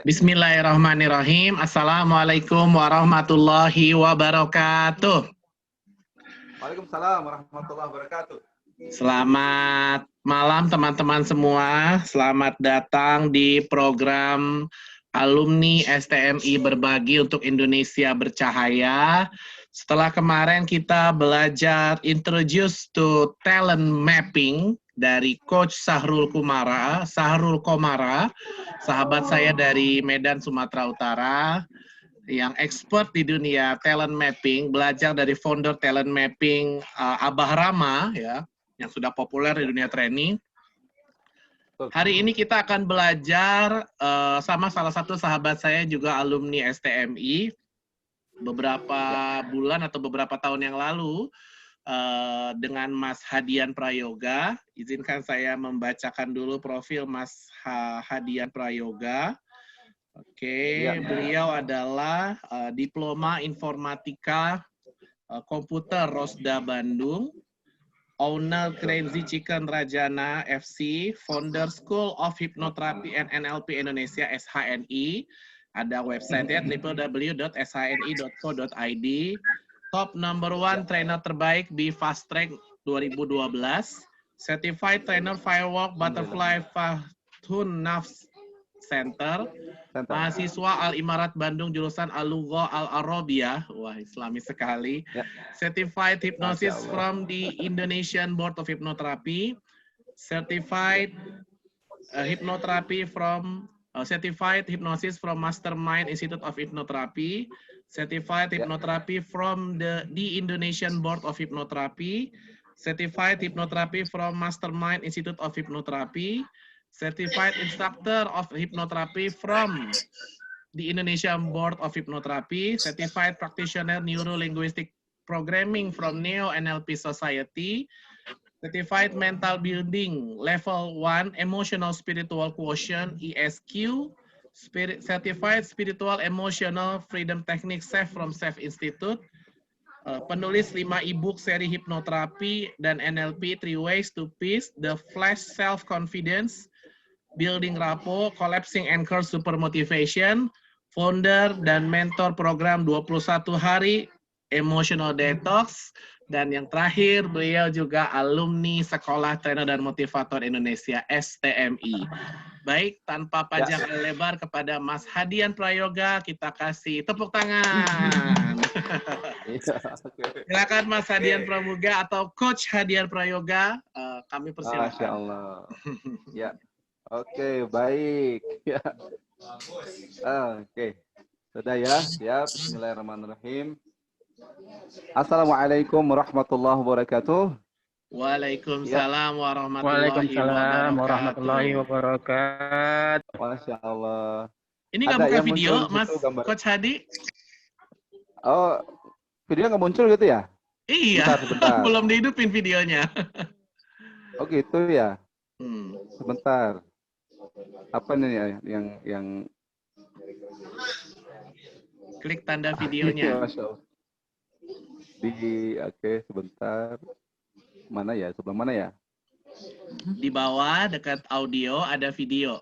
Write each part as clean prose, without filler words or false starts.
Bismillahirrahmanirrahim. Assalamualaikum warahmatullahi wabarakatuh. Waalaikumsalam warahmatullahi wabarakatuh. Selamat malam teman-teman semua. Selamat datang di program Alumni STMI Berbagi untuk Indonesia Bercahaya. Setelah kemarin kita belajar Introduce to Talent Mapping dari Coach Sahrul Komara, sahabat saya dari Medan, Sumatera Utara, yang expert di dunia talent mapping, belajar dari founder talent mapping Abah Rama, ya, yang sudah populer di dunia training. Hari ini kita akan belajar sama salah satu sahabat saya juga alumni STMI, beberapa bulan atau beberapa tahun yang lalu, dengan Mas Hadian Prayoga. Izinkan saya membacakan dulu profil Mas Hadian Prayoga. Oke, beliau adalah Diploma Informatika Komputer Rosda Bandung, owner Crazy Chicken Rajana FC, founder School of Hypnotherapy and NLP Indonesia SHNI. Ada website-nya www.shni.co.id. Top number 1 trainer terbaik di Fast Track 2012. Certified Trainer Firewalk Butterfly Fathun Nafs Center. Mahasiswa Al-Imarat Bandung jurusan Al-Lugha Al-Arabiyah. Wah, Islami sekali. Certified Hypnosis from the Indonesian Board of Hypnotherapy. Certified Hypnotherapy from Certified Hypnosis from Mastermind Institute of Hypnotherapy. Certified Hypnotherapy from the Indonesian Board of Hypnotherapy. Certified Hypnotherapy from Mastermind Institute of Hypnotherapy. Certified Instructor of Hypnotherapy from the Indonesian Board of Hypnotherapy. Certified Practitioner Neuro-Linguistic Programming from Neo-NLP Society. Certified Mental Building Level 1 Emotional Spiritual Quotient ESQ. Certified Spiritual Emotional Freedom Technique SAFE from SAFE Institute. Penulis 5 e-book seri hipnoterapi dan NLP 3 Ways to Peace, The Flash Self-Confidence, Building Rapport, Collapsing Anchor Super Motivation, founder dan mentor program 21 hari Emotional Detox, dan yang terakhir beliau juga alumni Sekolah Trainer dan Motivator Indonesia STMI. Baik, tanpa panjang lebar kepada Mas Hadian Prayoga, kita kasih tepuk tangan. Silakan Mas Hadian Prayoga atau Coach Hadian Prayoga, kami persilakan. Masya Allah. Ya, oke, baik. Ya. Oke, sudah ya. Ya, Bismillahirrahmanirrahim. Assalamualaikum warahmatullahi wabarakatuh. Waalaikumsalam warahmatullahi wabarakatuh. Masya Allah. Ini nggak buka video, Mas Coach Hadi? Oh, video nggak muncul gitu ya? Iya, sebentar. Belum dihidupin videonya. Oh gitu ya? Sebentar. Apa ini ya yang klik tanda videonya. Masya Allah. Oke, sebentar. Mana ya? Sebelah mana ya? Di bawah dekat audio ada video.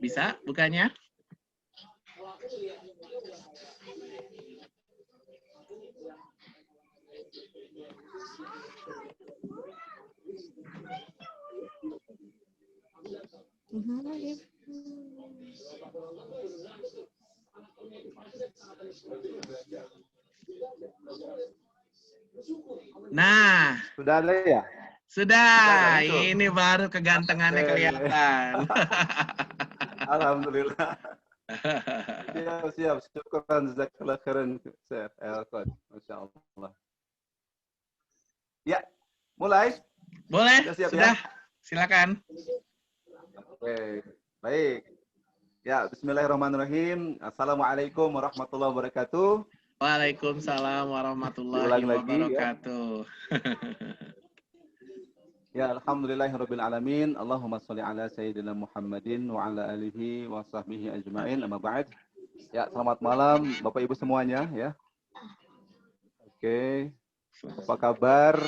Bisa bukanya? Nah, sudah ada ya? Sudah, ini baru kegantengannya kelihatan. Alhamdulillah. Siap. Syukran, jazakallah khairan. Masya Allah. Ya, mulai? Boleh, sudah. Silakan. Oke, baik. Ya, bismillahirrahmanirrahim. Assalamualaikum warahmatullahi wabarakatuh. Waalaikumsalam warahmatullahi Diulang lagi ya. wabarakatuh. Ya, alhamdulillahirabbil alamin. Allahumma shalli ala sayyidina Muhammadin wa ala alihi wa sahbihi ajmain. Amma ba'd. Ya, selamat malam Bapak Ibu semuanya ya. Oke. Apa kabar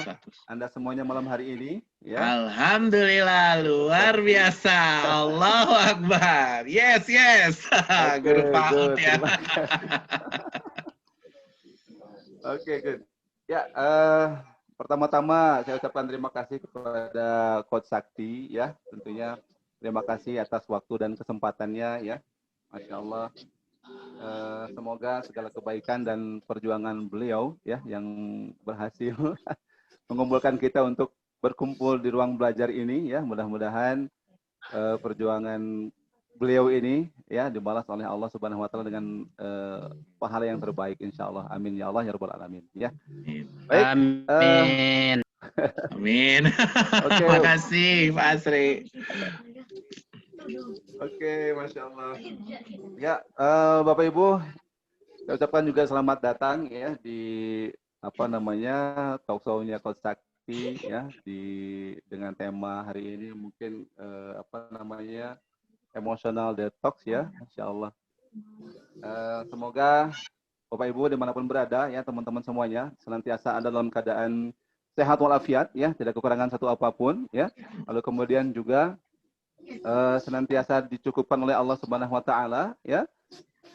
Anda semuanya malam hari ini ya? Alhamdulillah luar biasa. Allahu Akbar. Yes, yes. Guru Pak ya. Oke, good. Ya, pertama-tama saya ucapkan terima kasih kepada Coach Sakti ya, tentunya terima kasih atas waktu dan kesempatannya ya, Masya Allah. Semoga segala kebaikan dan perjuangan beliau ya yang berhasil mengumpulkan kita untuk berkumpul di ruang belajar ini ya, mudah-mudahan perjuangan beliau ini ya dibalas oleh Allah Subhanahu wa taala dengan pahala yang terbaik insyaallah. Amin ya Allah ya rabbal alamin ya. Baik. Amin. Amin. Oke. Terima kasih Pak Asri. Oke, Masya Allah. Ya, Bapak Ibu, saya ucapkan juga selamat datang ya di apa namanya talkshow-nya Coach Sakti ya dengan tema hari ini mungkin apa namanya emotional detox ya, Insya Allah. Semoga Bapak Ibu dimanapun berada ya teman-teman semuanya senantiasa ada dalam keadaan sehat walafiat ya, tidak kekurangan satu apapun ya. Lalu kemudian juga senantiasa dicukupkan oleh Allah Subhanahu wa taala ya.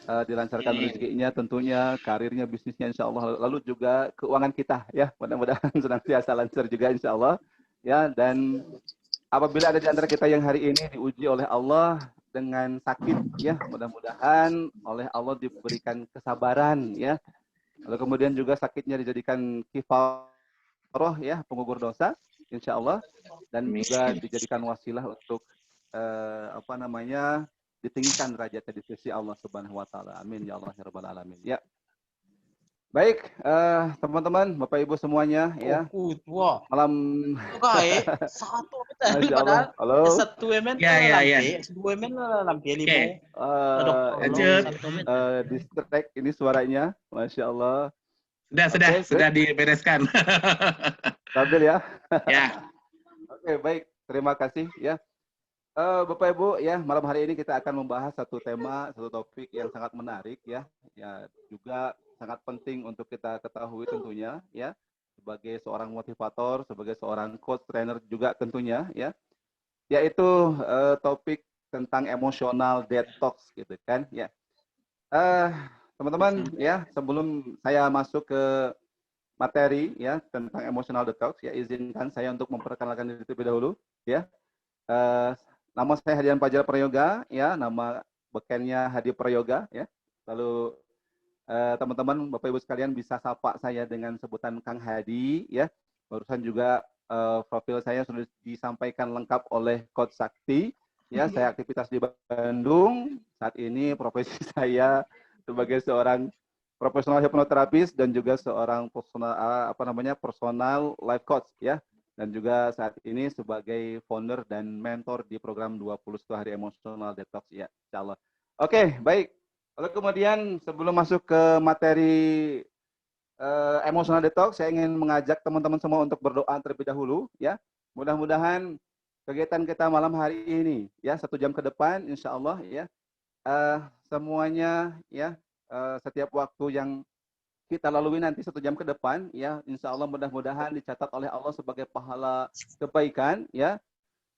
Dilancarkan rezekinya tentunya, karirnya, bisnisnya insya Allah, lalu juga keuangan kita ya, mudah-mudahan senantiasa lancar juga insya Allah ya. Dan apabila ada di antara kita yang hari ini diuji oleh Allah dengan sakit ya, mudah-mudahan oleh Allah diberikan kesabaran ya, lalu kemudian juga sakitnya dijadikan kifarah ya, penggugur dosa insya Allah, dan juga dijadikan wasilah untuk apa namanya ditinggikan derajatnya di sisi Allah Subhanahu wa taala. Amin ya Allah ya rabbal alamin. Ya. Baik, teman-teman, Bapak Ibu semuanya ya. Malam Satu Masya Allah. Halo. Satu emen dua emen lampi limo. Distract ini suaranya, Masya Allah. Sudah dibereskan. Stabil ya. Ya. Oke, baik. Terima kasih ya. Bapak Ibu ya, malam hari ini kita akan membahas satu tema, satu topik yang sangat menarik ya. Ya, juga sangat penting untuk kita ketahui tentunya ya, sebagai seorang motivator, sebagai seorang coach trainer juga tentunya ya. Yaitu topik tentang emotional detox gitu kan ya. Teman-teman ya, sebelum saya masuk ke materi ya tentang emotional detox ya, izinkan saya untuk memperkenalkan diri terlebih dahulu ya. Nama saya Hadian Fajar Prayoga ya, nama bekennya Hadi Prayoga ya. Lalu teman-teman Bapak Ibu sekalian bisa sapa saya dengan sebutan Kang Hadi ya. Barusan juga profil saya sudah disampaikan lengkap oleh Coach Sakti ya. Saya aktivitas di Bandung. Saat ini profesi saya sebagai seorang profesional hipnoterapis dan juga seorang personal life coach ya. Dan juga saat ini sebagai founder dan mentor di program 21 hari emotional detox ya, insyaallah. Oke, baik. Lalu kemudian sebelum masuk ke materi emotional detox, saya ingin mengajak teman-teman semua untuk berdoa terlebih dahulu ya. Mudah-mudahan kegiatan kita malam hari ini ya 1 jam ke depan insyaallah ya semuanya ya setiap waktu yang kita lalui nanti 1 jam ke depan ya, insya Allah mudah-mudahan dicatat oleh Allah sebagai pahala kebaikan ya,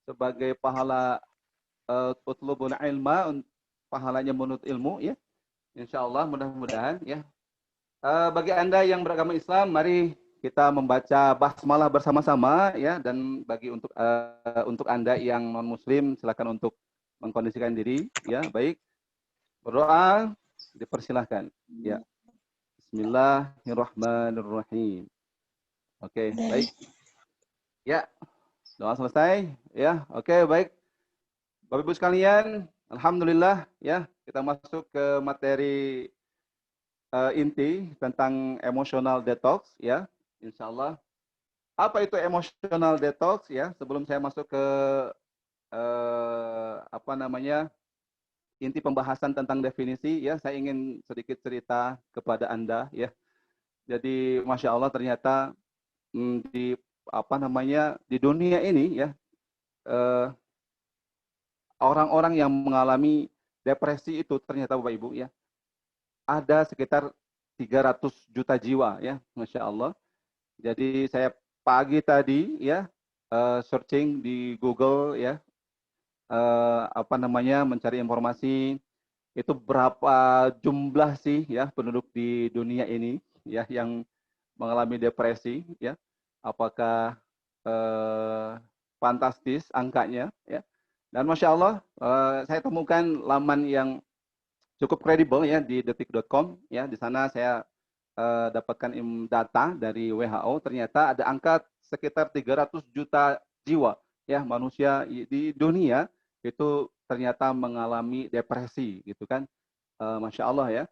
sebagai pahala utlubul ilma, pahalanya menuntut ilmu ya, insya Allah mudah-mudahan ya. Bagi Anda yang beragama Islam, mari kita membaca basmalah bersama-sama ya, dan bagi untuk Anda yang non Muslim silakan untuk mengkondisikan diri ya. Baik, berdoa dipersilahkan ya. Bismillahirrahmanirrahim. Oke, baik. Ya, doa selesai. Ya, oke, baik. Bapak Ibu sekalian, alhamdulillah ya, kita masuk ke materi inti tentang emotional detox ya, insya Allah. Apa itu emotional detox ya? Sebelum saya masuk ke inti pembahasan tentang definisi ya, saya ingin sedikit cerita kepada Anda ya. Jadi Masya Allah ternyata di di dunia ini ya orang-orang yang mengalami depresi itu ternyata Bapak Ibu ya ada sekitar 300 juta jiwa ya, Masya Allah. Jadi saya pagi tadi ya searching di Google ya mencari informasi itu berapa jumlah sih ya penduduk di dunia ini ya yang mengalami depresi ya. Apakah fantastis angkanya ya. Dan Masya Allah saya temukan laman yang cukup kredibel ya di detik.com ya. Di sana saya dapatkan data dari WHO, ternyata ada angka sekitar 300 juta jiwa ya manusia di dunia itu ternyata mengalami depresi gitu kan. Masya Allah ya.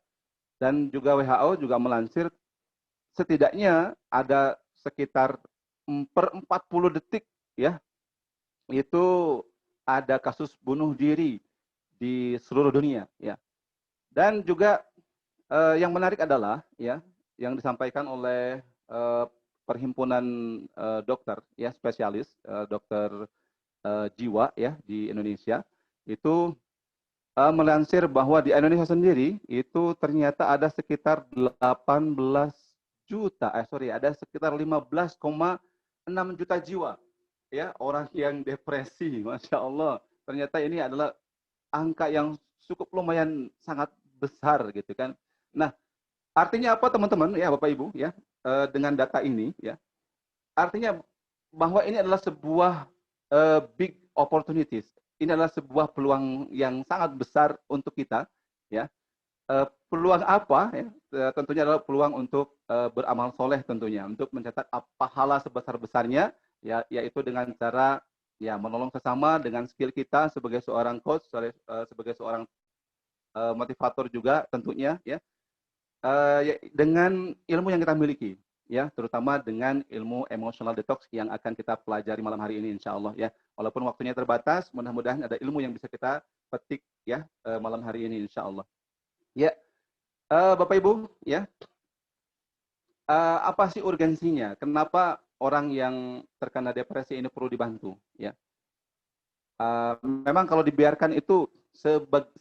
Dan juga WHO juga melansir setidaknya ada sekitar per 40 detik ya itu ada kasus bunuh diri di seluruh dunia ya. Dan juga yang menarik adalah ya yang disampaikan oleh perhimpunan dokter ya spesialis dokter jiwa ya di Indonesia itu melansir bahwa di Indonesia sendiri itu ternyata ada sekitar 18 juta ada sekitar 15,6 juta jiwa ya orang yang depresi. Masya Allah ternyata ini adalah angka yang cukup lumayan sangat besar gitu kan. Nah, artinya apa teman-teman ya Bapak Ibu ya dengan data ini ya. Artinya bahwa ini adalah sebuah big opportunities. Ini adalah sebuah peluang yang sangat besar untuk kita ya. Peluang apa ya? Tentunya adalah peluang untuk beramal soleh tentunya, untuk mencatat pahala sebesar-besarnya ya, yaitu dengan cara ya menolong sesama dengan skill kita sebagai seorang coach, sebagai seorang motivator juga tentunya ya, dengan ilmu yang kita miliki ya, terutama dengan ilmu emotional detox yang akan kita pelajari malam hari ini insya Allah ya. Walaupun waktunya terbatas, mudah-mudahan ada ilmu yang bisa kita petik ya malam hari ini insya Allah. Ya, Bapak Ibu ya, apa sih urgensinya? Kenapa orang yang terkena depresi ini perlu dibantu ya? Memang kalau dibiarkan itu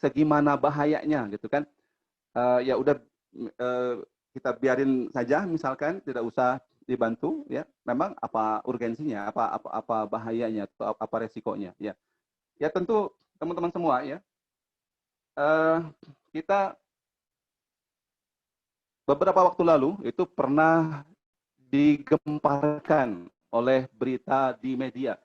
segimana bahayanya gitu kan? Ya udah kita biarin saja misalkan tidak usah dibantu ya. Memang apa urgensinya? Apa bahayanya atau apa resikonya ya? Ya tentu teman-teman semua ya. Kita beberapa waktu lalu itu pernah digemparkan oleh berita di media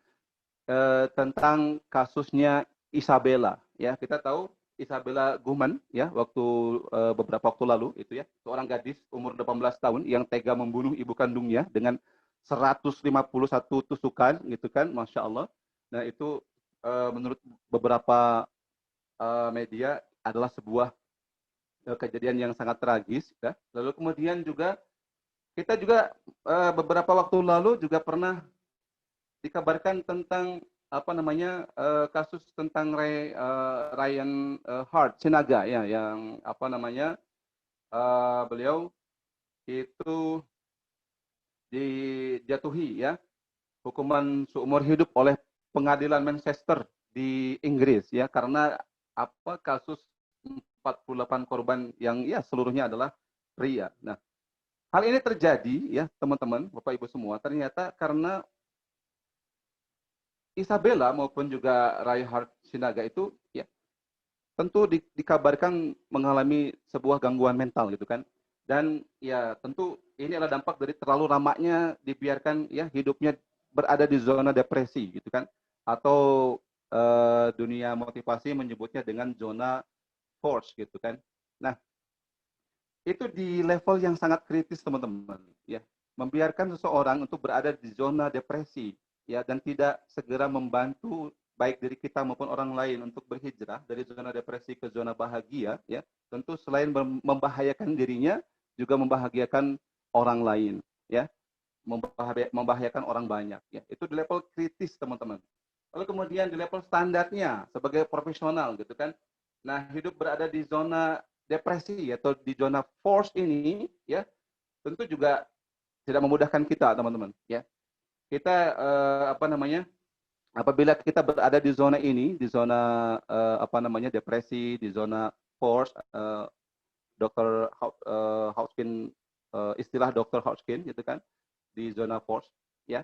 tentang kasusnya Isabella ya. Kita tahu Isabella Guman ya waktu beberapa waktu lalu itu ya, seorang gadis umur 18 tahun yang tega membunuh ibu kandungnya dengan 151 tusukan gitu kan, Masya Allah. Nah itu menurut beberapa media adalah sebuah kejadian yang sangat tragis ya. Lalu kemudian juga kita juga beberapa waktu lalu juga pernah dikabarkan tentang kasus tentang Ryan Hart Sinaga ya, yang beliau itu dijatuhi ya hukuman seumur hidup oleh pengadilan Manchester di Inggris ya karena kasus 48 korban yang ya seluruhnya adalah pria. Nah, hal ini terjadi ya teman-teman, Bapak Ibu semua, ternyata karena Isabella maupun juga Reinhard Sinaga itu ya tentu dikabarkan mengalami sebuah gangguan mental gitu kan. Dan ya tentu ini adalah dampak dari terlalu lamaknya dibiarkan ya hidupnya berada di zona depresi gitu kan. Atau dunia motivasi menyebutnya dengan zona force gitu kan. Nah, itu di level yang sangat kritis teman-teman ya. Membiarkan seseorang untuk berada di zona depresi ya dan tidak segera membantu baik diri kita maupun orang lain untuk berhijrah dari zona depresi ke zona bahagia ya. Tentu selain membahayakan dirinya juga membahagiakan orang lain ya. Membahayakan orang banyak ya. Itu di level kritis teman-teman. Lalu kemudian di level standarnya sebagai profesional gitu kan. Nah, hidup berada di zona depresi atau di zona force ini ya tentu juga tidak memudahkan kita, teman-teman. Ya, kita apabila kita berada di zona ini, di zona depresi, di zona force, Dr. Hodgkin, istilah Dr. Hodgkin gitu kan, di zona force, ya.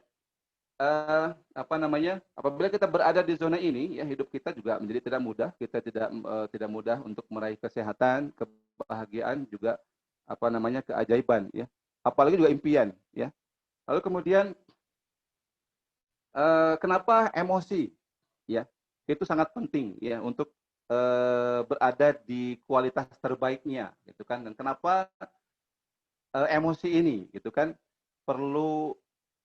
Apabila kita berada di zona ini, ya hidup kita juga menjadi tidak mudah. Kita tidak mudah untuk meraih kesehatan, kebahagiaan, juga keajaiban, ya. Apalagi juga impian, ya. Lalu kemudian kenapa emosi, ya, itu sangat penting, ya, untuk berada di kualitas terbaiknya, gitu kan? Dan kenapa emosi ini, gitu kan, perlu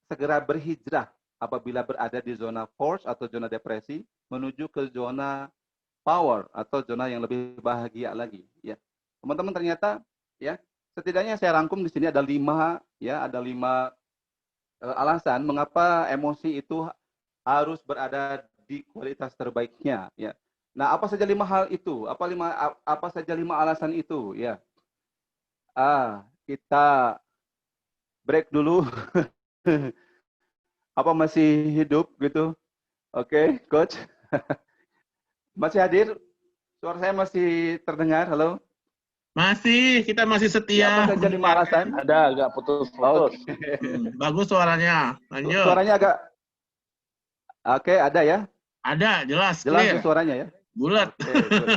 segera berhijrah apabila berada di zona force atau zona depresi menuju ke zona power atau zona yang lebih bahagia lagi, ya. Teman-teman, ternyata, ya, setidaknya saya rangkum di sini ada 5 alasan mengapa emosi itu harus berada di kualitas terbaiknya, ya. Nah, apa saja 5 hal itu? Apa saja 5 alasan itu, ya? Kita break dulu. Apa masih hidup gitu? Oke, coach. Masih hadir? Suara saya masih terdengar? Halo? Kita masih Ya, setia. apa saja 5 alasan? Ada, agak putus-putus. Bagus suaranya. Lanjut. Suaranya agak... Oke, ada ya? Ada, jelas, Jelas clear. suaranya ya? Bulat. Oke, good.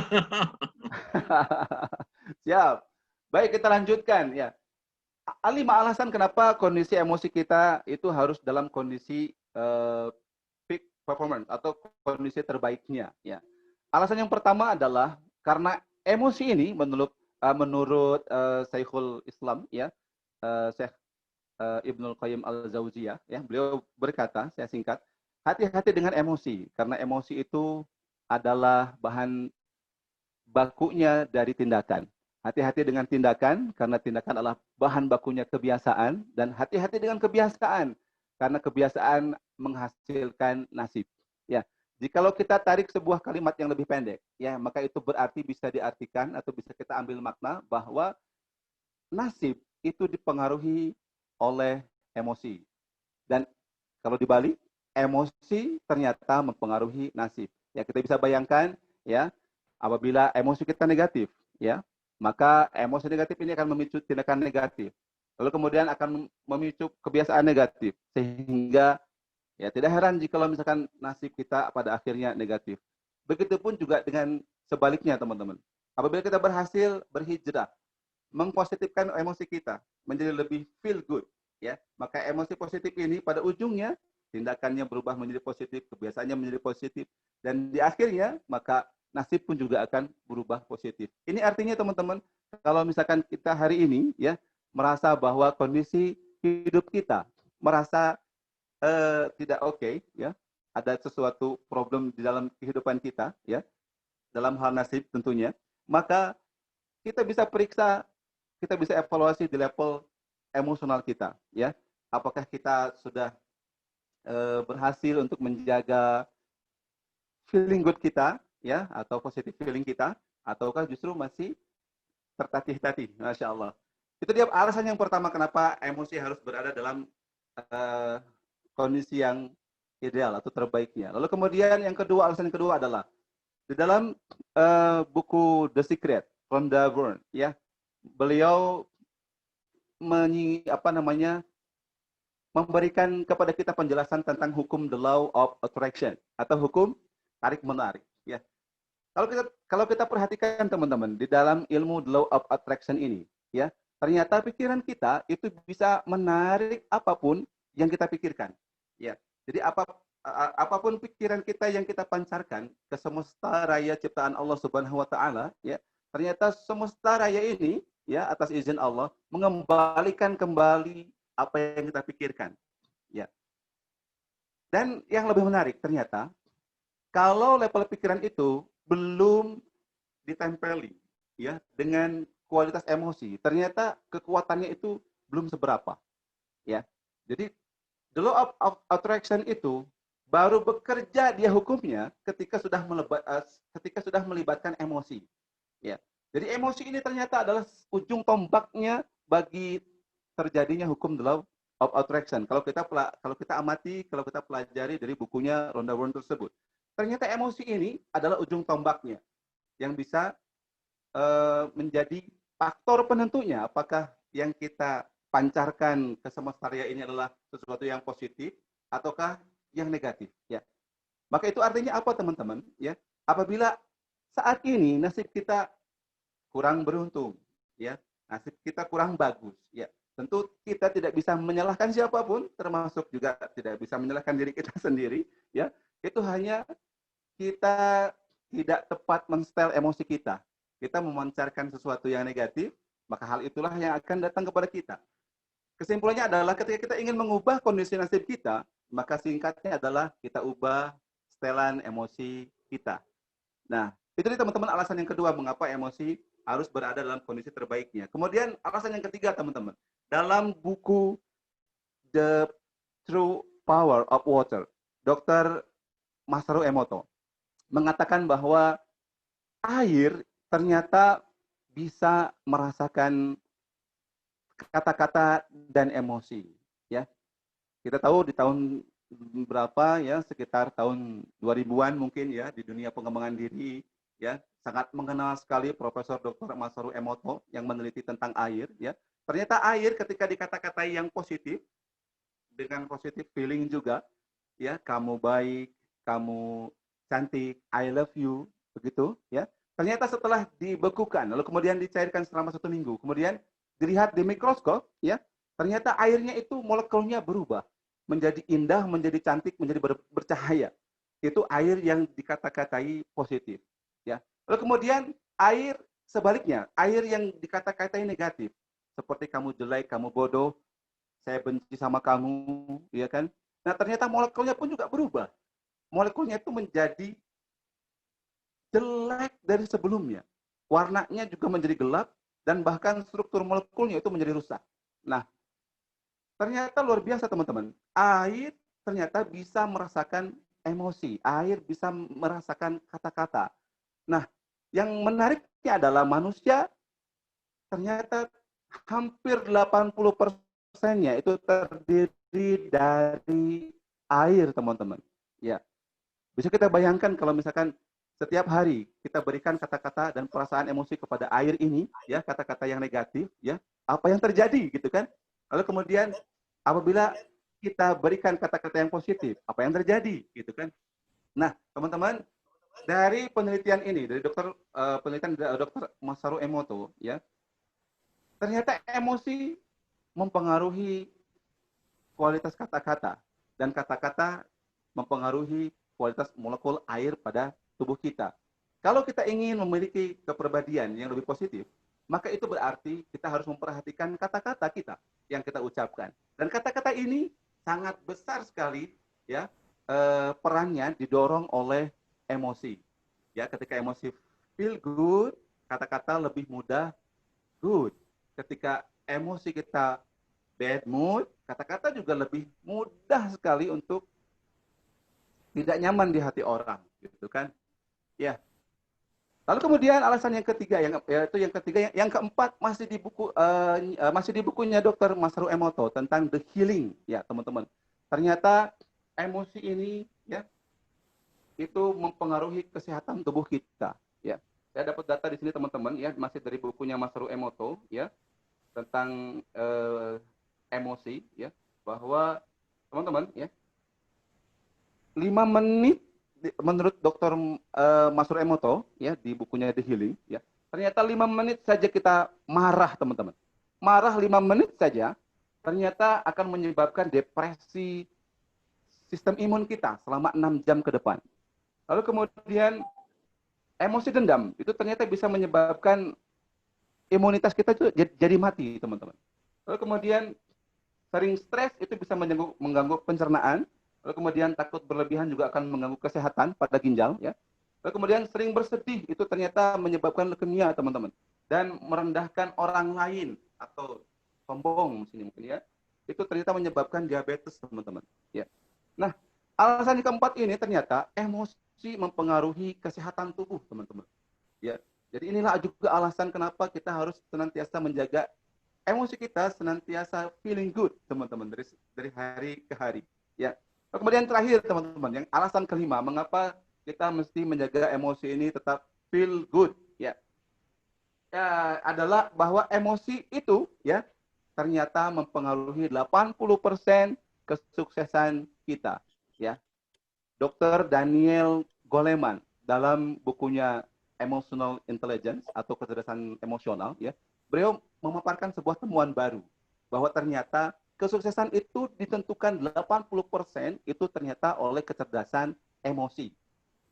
Siap. Baik, kita lanjutkan, ya. 5 alasan kenapa kondisi emosi kita itu harus dalam kondisi peak performance atau kondisi terbaiknya, ya. Alasan yang pertama adalah karena emosi ini menurut Syekhul Islam, ya, Syekh Ibnul Qayyim Al-Jauziyah, ya, beliau berkata, saya singkat, hati-hati dengan emosi karena emosi itu adalah bahan bakunya dari tindakan. Hati-hati dengan tindakan, karena tindakan adalah bahan bakunya kebiasaan, dan hati-hati dengan kebiasaan, karena kebiasaan menghasilkan nasib. Ya, jikalau kita tarik sebuah kalimat yang lebih pendek, ya, maka itu berarti bisa diartikan atau bisa kita ambil makna bahwa nasib itu dipengaruhi oleh emosi. Dan kalau dibalik, emosi ternyata mempengaruhi nasib. Ya, kita bisa bayangkan, ya, apabila emosi kita negatif, ya, maka emosi negatif ini akan memicu tindakan negatif. Lalu kemudian akan memicu kebiasaan negatif. Sehingga, ya, tidak heran jika misalkan nasib kita pada akhirnya negatif. Begitupun juga dengan sebaliknya, teman-teman. Apabila kita berhasil berhijrah, mengpositifkan emosi kita menjadi lebih feel good, ya, maka emosi positif ini pada ujungnya tindakannya berubah menjadi positif, kebiasaannya menjadi positif, dan di akhirnya maka nasib pun juga akan berubah positif. Ini artinya, teman-teman, kalau misalkan kita hari ini, ya, merasa bahwa kondisi hidup kita merasa tidak oke, ya, ada sesuatu problem di dalam kehidupan kita, ya, dalam hal nasib tentunya, maka kita bisa periksa, kita bisa evaluasi di level emosional kita, ya. Apakah kita sudah berhasil untuk menjaga feeling good kita, ya, atau positive feeling kita, ataukah justru masih tertatih-tatih, Masya Allah. Itu dia alasan yang pertama kenapa emosi harus berada dalam kondisi yang ideal atau terbaiknya. Lalu kemudian yang kedua, alasan yang kedua adalah di dalam buku The Secret, Rhonda Byrne, ya, beliau memberikan kepada kita penjelasan tentang hukum the law of attraction atau hukum tarik menarik, ya. Kalau kita perhatikan, teman-teman, di dalam ilmu the law of attraction ini, ya, ternyata pikiran kita itu bisa menarik apapun yang kita pikirkan, ya. Jadi apapun pikiran kita yang kita pancarkan ke semesta raya ciptaan Allah Subhanahu wa taala, ya, ternyata semesta raya ini, ya, atas izin Allah mengembalikan kembali apa yang kita pikirkan, ya. Dan yang lebih menarik ternyata, kalau level pikiran itu belum ditempeli, ya, dengan kualitas emosi, ternyata kekuatannya itu belum seberapa, ya. Jadi the law of attraction itu baru bekerja dia hukumnya ketika sudah melibatkan emosi, ya. Jadi emosi ini ternyata adalah ujung tombaknya bagi terjadinya hukum the law of attraction. Kalau kita amati, kalau kita pelajari dari bukunya Rhonda Byrne tersebut, ternyata emosi ini adalah ujung tombaknya yang bisa menjadi faktor penentunya apakah yang kita pancarkan ke semesta raya ini adalah sesuatu yang positif ataukah yang negatif, ya. Maka itu artinya apa, teman-teman? Ya, apabila saat ini nasib kita kurang beruntung, ya, nasib kita kurang bagus, ya, tentu kita tidak bisa menyalahkan siapapun, termasuk juga tidak bisa menyalahkan diri kita sendiri, ya. Itu hanya kita tidak tepat men-style emosi kita. Kita memancarkan sesuatu yang negatif, maka hal itulah yang akan datang kepada kita. Kesimpulannya adalah ketika kita ingin mengubah kondisi nasib kita, maka singkatnya adalah kita ubah setelan emosi kita. Nah, itu nih teman-teman alasan yang kedua mengapa emosi harus berada dalam kondisi terbaiknya. Kemudian alasan yang ketiga, teman-teman, dalam buku The True Power of Water, Dr. Masaru Emoto mengatakan bahwa air ternyata bisa merasakan kata-kata dan emosi, ya. Kita tahu di tahun berapa, ya, sekitar tahun 2000-an mungkin, ya, di dunia pengembangan diri, ya, sangat mengenal sekali Profesor Dr. Masaru Emoto yang meneliti tentang air, ya. Ternyata air ketika dikata-katai yang positif, dengan positif feeling juga, ya, kamu baik, kamu cantik, I love you, begitu, ya. Ternyata setelah dibekukan, lalu kemudian dicairkan selama 1 minggu, kemudian dilihat di mikroskop, ya, ternyata airnya itu molekulnya berubah menjadi indah, menjadi cantik, menjadi bercahaya. Itu air yang dikata-katai positif, ya. Lalu kemudian air sebaliknya, air yang dikata-katai negatif, seperti kamu jelek, kamu bodoh, saya benci sama kamu, ya kan? Nah, ternyata molekulnya pun juga berubah. Molekulnya itu menjadi jelek dari sebelumnya. Warnanya juga menjadi gelap, dan bahkan struktur molekulnya itu menjadi rusak. Nah, ternyata luar biasa, teman-teman. Air ternyata bisa merasakan emosi. Air bisa merasakan kata-kata. Nah, yang menariknya adalah manusia ternyata hampir 80%-nya itu terdiri dari air, teman-teman. Ya. Bisa kita bayangkan kalau misalkan setiap hari kita berikan kata-kata dan perasaan emosi kepada air ini, ya, kata-kata yang negatif, ya, apa yang terjadi, gitu kan? Lalu kemudian apabila kita berikan kata-kata yang positif, apa yang terjadi, gitu kan? Nah, teman-teman, dari penelitian ini, dari penelitian Dr. Masaru Emoto, ya, ternyata emosi mempengaruhi kualitas kata-kata, dan kata-kata mempengaruhi kualitas molekul air pada tubuh kita. Kalau kita ingin memiliki kepribadian yang lebih positif, maka itu berarti kita harus memperhatikan kata-kata kita yang kita ucapkan. Dan kata-kata ini sangat besar sekali, ya, perannya didorong oleh emosi. Ya, ketika emosi feel good, kata-kata lebih mudah good. Ketika emosi kita bad mood, kata-kata juga lebih mudah sekali untuk tidak nyaman di hati orang, gitu kan? Ya. Lalu kemudian alasan yang ketiga, yang keempat masih di bukunya Dr. Masaru Emoto tentang the healing, ya, teman-teman. Ternyata emosi ini, ya, itu mempengaruhi kesehatan tubuh kita, ya. Saya dapat data di sini, teman-teman, ya, masih dari bukunya Masaru Emoto, ya, tentang emosi, ya, bahwa teman-teman, ya, 5 menit menurut Dr. Masaru Emoto, ya, di bukunya The Healing, ya, ternyata 5 menit saja kita marah, teman-teman. Marah 5 menit saja ternyata akan menyebabkan depresi sistem imun kita selama 6 jam ke depan. Lalu kemudian emosi dendam itu ternyata bisa menyebabkan imunitas kita itu jadi mati, teman-teman. Lalu kemudian sering stres itu bisa mengganggu pencernaan. Lalu kemudian takut berlebihan juga akan mengganggu kesehatan pada ginjal, ya. Lalu kemudian sering bersedih itu ternyata menyebabkan leukemia, teman-teman, dan merendahkan orang lain atau sombong mungkin, ya. Itu ternyata menyebabkan diabetes, teman-teman, ya. Nah, alasan yang keempat ini ternyata emosi mempengaruhi kesehatan tubuh, teman-teman. Ya. Jadi inilah juga alasan kenapa kita harus senantiasa menjaga emosi kita senantiasa feeling good, teman-teman, dari hari ke hari. Ya. Kemudian terakhir, teman-teman, yang alasan kelima, mengapa kita mesti menjaga emosi ini tetap feel good, ya. Ya, adalah bahwa emosi itu, ya, ternyata mempengaruhi 80% kesuksesan kita, ya. Dr. Daniel Goleman dalam bukunya Emotional Intelligence atau kecerdasan emosional, ya, beliau memaparkan sebuah temuan baru bahwa ternyata kesuksesan itu ditentukan 80% itu ternyata oleh kecerdasan emosi.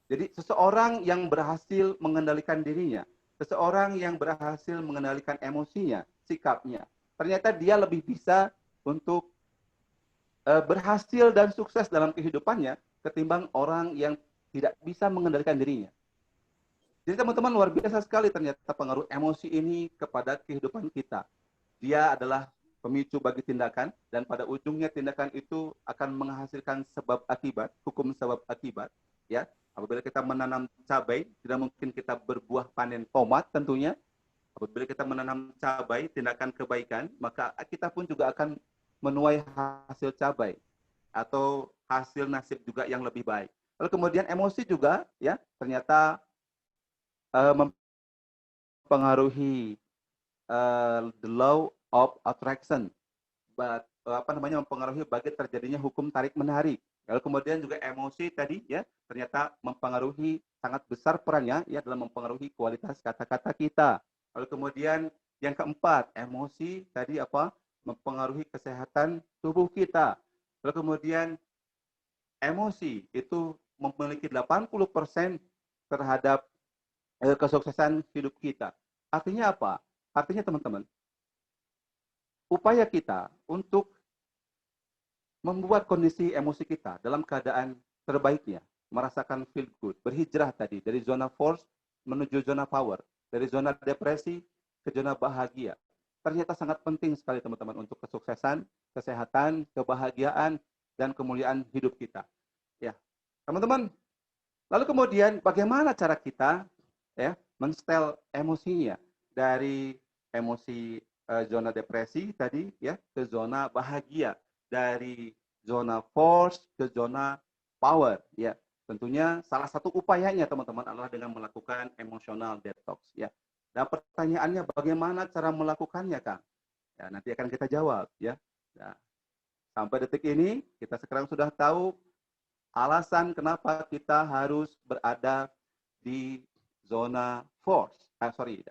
Jadi seseorang yang berhasil mengendalikan dirinya, seseorang yang berhasil mengendalikan emosinya, sikapnya, ternyata dia lebih bisa untuk berhasil dan sukses dalam kehidupannya ketimbang orang yang tidak bisa mengendalikan dirinya. Jadi teman-teman, luar biasa sekali ternyata pengaruh emosi ini kepada kehidupan kita. Dia adalah pemicu bagi tindakan dan pada ujungnya tindakan itu akan menghasilkan sebab akibat, hukum sebab akibat, ya. Apabila kita menanam cabai, tidak mungkin kita berbuah panen tomat tentunya. Apabila kita menanam cabai, tindakan kebaikan, maka kita pun juga akan menuai hasil cabai atau hasil nasib juga yang lebih baik. Lalu kemudian emosi juga, ya, ternyata mempengaruhi the law of attraction, mempengaruhi bagi terjadinya hukum tarik menarik. Lalu kemudian juga emosi tadi, ya, ternyata mempengaruhi sangat besar perannya, ya, dalam mempengaruhi kualitas kata-kata kita. Lalu kemudian yang keempat, emosi tadi apa? Mempengaruhi kesehatan tubuh kita. Lalu kemudian emosi itu memiliki 80% terhadap kesuksesan hidup kita. Artinya apa? Artinya teman-teman, upaya kita untuk membuat kondisi emosi kita dalam keadaan terbaiknya, merasakan feel good, berhijrah tadi dari zona force menuju zona power, dari zona depresi ke zona bahagia. Ternyata sangat penting sekali teman-teman untuk kesuksesan, kesehatan, kebahagiaan, dan kemuliaan hidup kita. Ya, teman-teman. Lalu kemudian bagaimana cara kita, ya, menstel emosinya dari emosi zona depresi tadi, ya, ke zona bahagia, dari zona force ke zona power, ya. Tentunya salah satu upayanya teman-teman adalah dengan melakukan emotional detox, ya. Dan pertanyaannya bagaimana cara melakukannya, Kang? Ya, nanti akan kita jawab, ya. Nah, sampai detik ini kita sekarang sudah tahu alasan kenapa kita harus berada di zona force,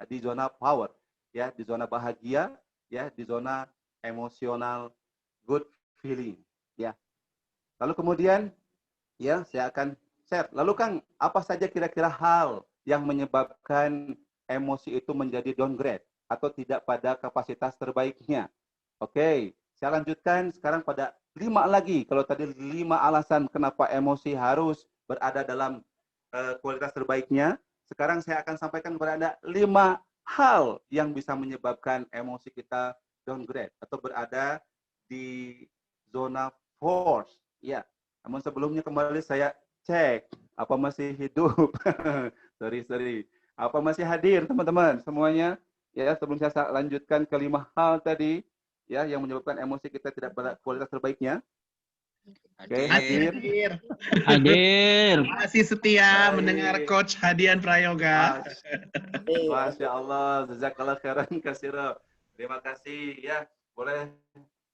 di zona power, ya, di zona bahagia, ya, di zona emosional good feeling, ya. Lalu kemudian, ya, saya akan share. Lalu Kang, apa saja kira-kira hal yang menyebabkan emosi itu menjadi downgrade atau tidak pada kapasitas terbaiknya? Oke, saya lanjutkan sekarang pada 5 lagi. Kalau tadi 5 alasan kenapa emosi harus berada dalam kualitas terbaiknya, sekarang saya akan sampaikan kepada Anda 5 hal yang bisa menyebabkan emosi kita downgrade atau berada di zona force. Ya, namun sebelumnya kembali saya cek apa masih hidup. sorry. Apa masih hadir teman-teman semuanya? Ya, sebelum saya lanjutkan ke 5 hal tadi, ya, yang menyebabkan emosi kita tidak pada kualitas terbaiknya. Oke, hadir. Hadir. Masih setia Baik. mendengar Coach Hadian Prayoga. Masya Allah, jazakallah khairan kasiro. Terima kasih, ya. Boleh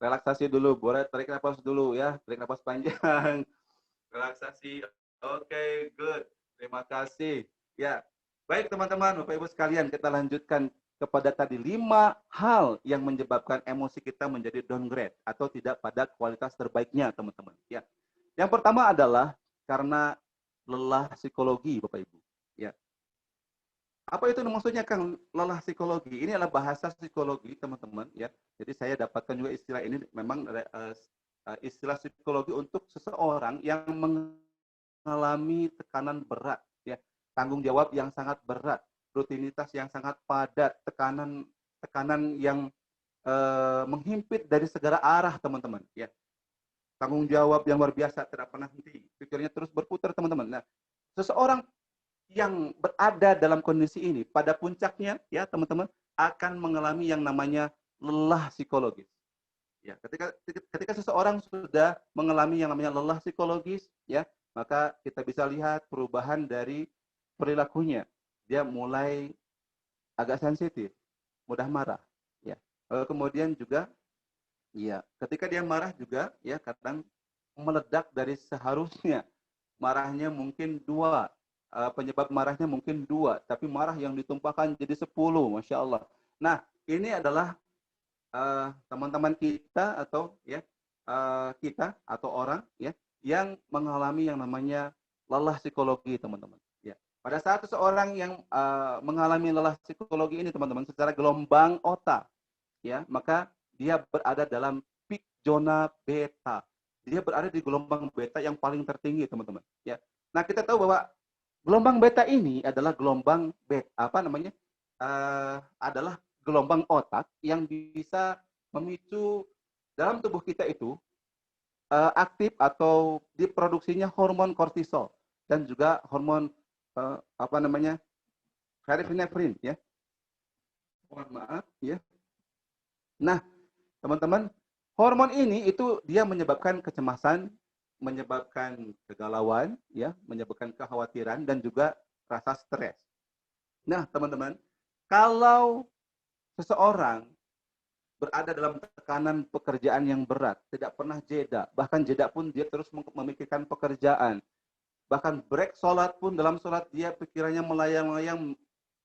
relaksasi dulu, boleh tarik nafas dulu, ya. Tarik nafas panjang. Relaksasi. Oke, good. Terima kasih. Ya. Baik teman-teman, Bapak Ibu sekalian, kita lanjutkan kepada tadi 5 hal yang menyebabkan emosi kita menjadi downgrade atau tidak pada kualitas terbaiknya, teman-teman. Ya. Yang pertama adalah karena lelah psikologi, Bapak Ibu. Ya. Apa itu maksudnya, Kang, lelah psikologi? Ini adalah bahasa psikologi, teman-teman, ya. Jadi saya dapatkan juga istilah ini, memang istilah psikologi untuk seseorang yang mengalami tekanan berat, ya, tanggung jawab yang sangat berat, rutinitas yang sangat padat, tekanan yang menghimpit dari segala arah, teman-teman, ya. Tanggung jawab yang luar biasa, tidak pernah henti, pikirnya terus berputar, teman-teman. Nah, seseorang yang berada dalam kondisi ini pada puncaknya, ya teman-teman, akan mengalami yang namanya lelah psikologis. Ya, ketika seseorang sudah mengalami yang namanya lelah psikologis, ya, maka kita bisa lihat perubahan dari perilakunya. Dia mulai agak sensitif, mudah marah, ya. Kemudian juga, ya, ketika dia marah juga, ya, kadang meledak dari seharusnya. Marahnya mungkin 2, penyebab marahnya mungkin 2, tapi marah yang ditumpahkan jadi 10, Masya Allah. Nah, ini adalah teman-teman kita atau ya kita atau orang ya yang mengalami yang namanya lelah psikologi, teman-teman. Ya. Pada saat seseorang yang mengalami lelah psikologi ini, teman-teman, secara gelombang otak, ya, maka dia berada dalam peak zona beta. Dia berada di gelombang beta yang paling tertinggi, teman-teman. Ya. Nah, kita tahu bahwa gelombang beta ini adalah gelombang beta, adalah gelombang otak yang bisa memicu dalam tubuh kita itu aktif atau diproduksinya hormon kortisol dan juga hormon norepinefrin, ya. Mohon maaf, ya. Nah, teman-teman, hormon ini itu dia menyebabkan kecemasan, menyebabkan kegalauan, ya, menyebabkan kekhawatiran dan juga rasa stres. Nah, teman-teman, kalau seseorang berada dalam tekanan pekerjaan yang berat, tidak pernah jeda, bahkan jeda pun dia terus memikirkan pekerjaan, bahkan break sholat pun dalam sholat dia pikirannya melayang-layang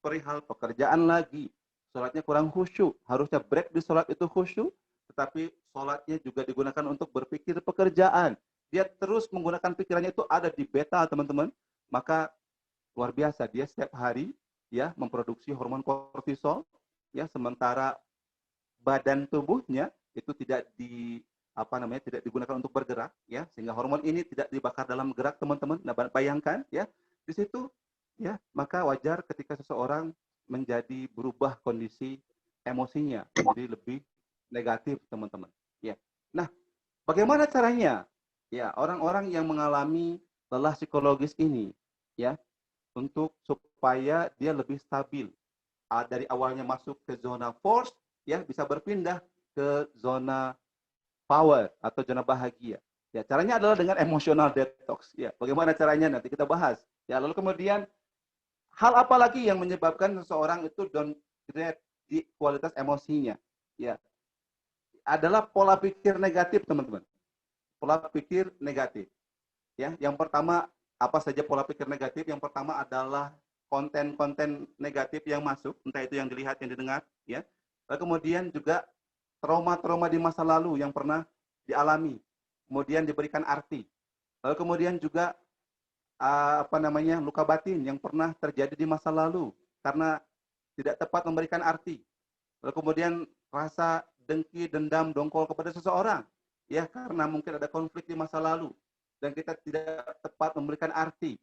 perihal pekerjaan lagi, sholatnya kurang khusyuk, harusnya break di sholat itu khusyuk, tetapi sholatnya juga digunakan untuk berpikir pekerjaan, dia terus menggunakan pikirannya itu ada di beta, teman-teman, maka luar biasa, dia setiap hari ya memproduksi hormon kortisol, ya, sementara badan tubuhnya itu tidak tidak digunakan untuk bergerak, ya, sehingga hormon ini tidak dibakar dalam gerak, teman-teman. Nah, bayangkan, ya, di situ, ya, maka wajar ketika seseorang menjadi berubah kondisi emosinya menjadi lebih negatif, teman-teman. Ya. Nah, bagaimana caranya? Ya, orang-orang yang mengalami lelah psikologis ini, ya, untuk supaya dia lebih stabil. Dari awalnya masuk ke zona force, ya, bisa berpindah ke zona power atau zona bahagia. Ya, caranya adalah dengan emotional detox. Ya, bagaimana caranya nanti kita bahas. Ya, lalu kemudian hal apa lagi yang menyebabkan seseorang itu downgrade di kualitas emosinya? Ya, adalah pola pikir negatif, teman-teman. Pola pikir negatif. Ya, yang pertama, apa saja pola pikir negatif? Yang pertama adalah konten-konten negatif yang masuk, entah itu yang dilihat, yang didengar, ya. Lalu kemudian juga trauma-trauma di masa lalu yang pernah dialami, kemudian diberikan arti. Lalu kemudian juga luka batin yang pernah terjadi di masa lalu karena tidak tepat memberikan arti. Lalu kemudian rasa dengki, dendam, dongkol kepada seseorang, ya, karena mungkin ada konflik di masa lalu dan kita tidak tepat memberikan arti.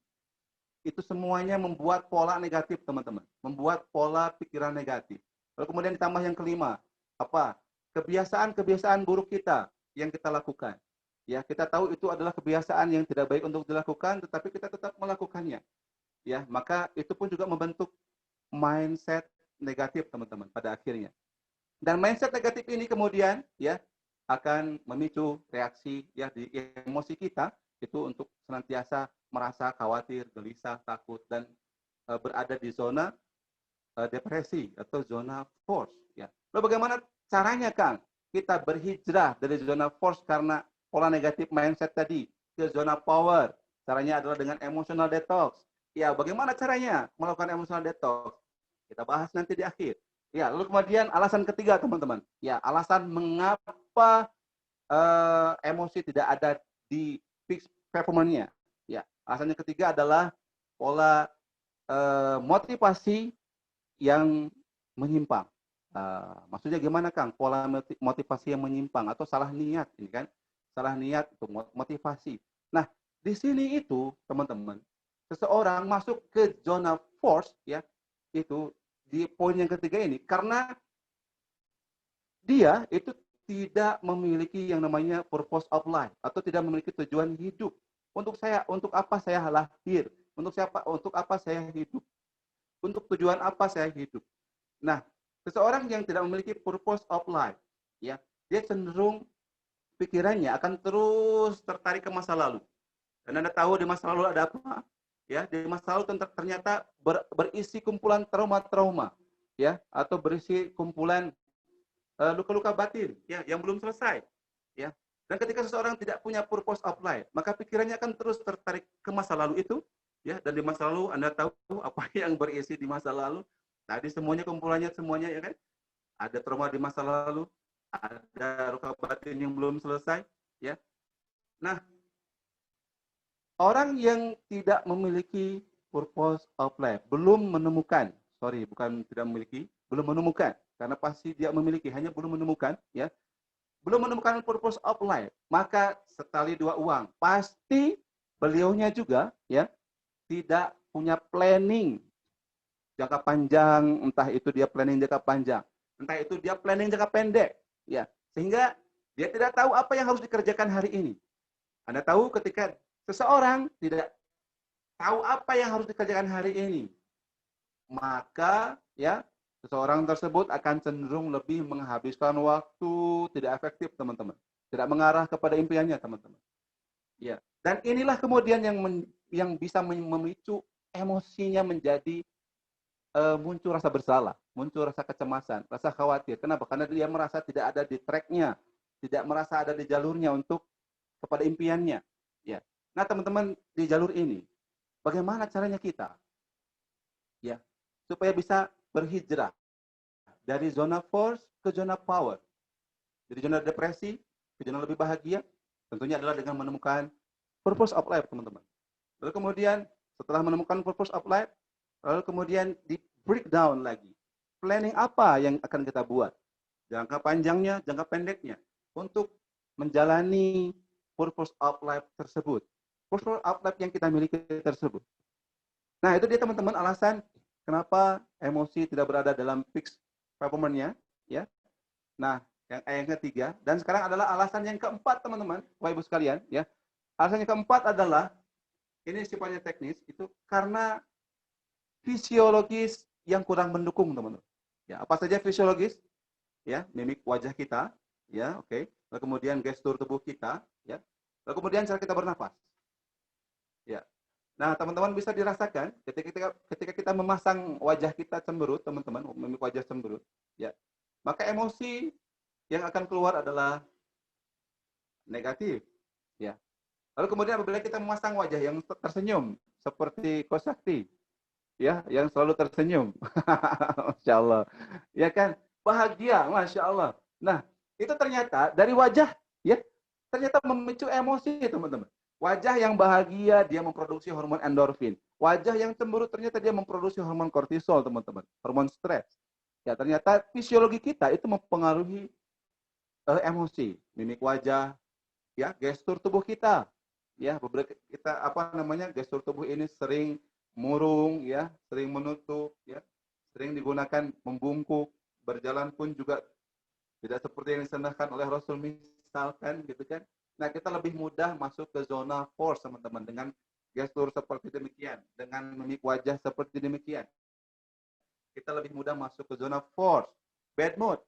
Itu semuanya membuat pola negatif, teman-teman. Membuat pola pikiran negatif. Lalu kemudian ditambah yang kelima, apa? Kebiasaan-kebiasaan buruk kita yang kita lakukan. Ya, kita tahu itu adalah kebiasaan yang tidak baik untuk dilakukan, tetapi kita tetap melakukannya. Ya, maka itu pun juga membentuk mindset negatif, teman-teman, pada akhirnya. Dan mindset negatif ini kemudian, ya, akan memicu reaksi, ya, di emosi kita itu untuk senantiasa merasa khawatir, gelisah, takut, dan berada di zona depresi atau zona force. Ya. Lalu bagaimana caranya, Kang? Kita berhijrah dari zona force karena pola negatif mindset tadi ke zona power. Caranya adalah dengan emotional detox. Ya, bagaimana caranya melakukan emotional detox? Kita bahas nanti di akhir. Ya, lalu kemudian alasan ketiga, teman-teman. Ya, alasan mengapa emosi tidak ada di peak performance-nya. Ya, alasannya ketiga adalah pola motivasi yang menyimpang. Maksudnya gimana, Kang? Pola motivasi yang menyimpang atau salah niat, ini kan? Salah niat untuk motivasi. Nah, di sini itu, teman-teman, seseorang masuk ke zona force, ya, itu di poin yang ketiga ini, karena dia itu tidak memiliki yang namanya purpose of life atau tidak memiliki tujuan hidup. Untuk apa saya lahir? Untuk apa saya hidup? Untuk tujuan apa saya hidup? Nah, Seseorang yang tidak memiliki purpose of life, ya, dia cenderung pikirannya akan terus tertarik ke masa lalu. Dan Anda tahu di masa lalu ada apa? Ya, di masa lalu ternyata berisi kumpulan trauma-trauma, ya, atau berisi kumpulan luka-luka batin, ya, yang belum selesai, ya. Dan ketika seseorang tidak punya purpose of life, maka pikirannya akan terus tertarik ke masa lalu itu, ya. Dan di masa lalu Anda tahu apa yang berisi di masa lalu. Tadi semuanya kumpulannya semuanya, ya kan? Ada trauma di masa lalu, ada luka batin yang belum selesai, ya. Nah, orang yang tidak memiliki purpose of life, belum menemukan, bukan tidak memiliki, belum menemukan, karena pasti dia memiliki, hanya belum menemukan, ya. Belum menemukan purpose of life, maka setali dua uang, pasti beliaunya juga, ya, tidak punya planning jangka panjang, entah itu dia planning jangka panjang, entah itu dia planning jangka pendek, ya, sehingga dia tidak tahu apa yang harus dikerjakan hari ini. Anda tahu ketika seseorang tidak tahu apa yang harus dikerjakan hari ini, maka, ya, seseorang tersebut akan cenderung lebih menghabiskan waktu tidak efektif, teman-teman, tidak mengarah kepada impiannya, teman-teman. Ya, dan inilah kemudian yang bisa memicu emosinya menjadi muncul rasa bersalah, muncul rasa kecemasan, rasa khawatir. Kenapa? Karena dia merasa tidak ada di tracknya, tidak merasa ada di jalurnya untuk kepada impiannya. Ya. Nah, teman-teman, di jalur ini, bagaimana caranya kita, ya, supaya bisa berhijrah dari zona force ke zona power, dari zona depresi ke zona lebih bahagia? Tentunya adalah dengan menemukan purpose of life, teman-teman. Lalu kemudian setelah menemukan purpose of life, lalu kemudian di breakdown lagi. Planning apa yang akan kita buat? Jangka panjangnya, jangka pendeknya. Untuk menjalani purpose of life tersebut. Purpose of life yang kita miliki tersebut. Nah, itu dia, teman-teman, alasan kenapa emosi tidak berada dalam fixed performance-nya. Ya. Nah, yang ketiga. Dan sekarang adalah alasan yang keempat, teman-teman. Bapak Ibu sekalian. Ya. Alasan yang keempat adalah, ini sifatnya teknis, itu karena fisiologis yang kurang mendukung, teman-teman. Ya, apa saja fisiologis? Ya, mimik wajah kita, ya, oke. Lalu kemudian gestur tubuh kita, ya. Lalu kemudian cara kita bernafas. Ya. Nah, teman-teman bisa dirasakan ketika kita memasang wajah kita cemberut, teman-teman, mimik wajah cemberut, ya. Maka emosi yang akan keluar adalah negatif, ya. Lalu kemudian apabila kita memasang wajah yang tersenyum seperti Ko Sakti, ya, yang selalu tersenyum. Masya Allah. Ya kan? Bahagia, Masya Allah. Nah, itu ternyata dari wajah, ya, ternyata memicu emosi, teman-teman. Wajah yang bahagia, dia memproduksi hormon endorfin. Wajah yang cemberut, ternyata dia memproduksi hormon kortisol, teman-teman. Hormon stres. Ya, ternyata fisiologi kita itu mempengaruhi emosi. Mimik wajah, ya, gestur tubuh kita. Ya, beberapa kita, gestur tubuh ini sering murung, ya, sering menutup, ya, sering digunakan membungkuk, berjalan pun juga tidak seperti yang disenangkan oleh Rasul misalkan, gitu kan. Nah, kita lebih mudah masuk ke zona force, teman-teman, dengan gestur seperti demikian, dengan mimik wajah seperti demikian. Kita lebih mudah masuk ke zona force, bad mood,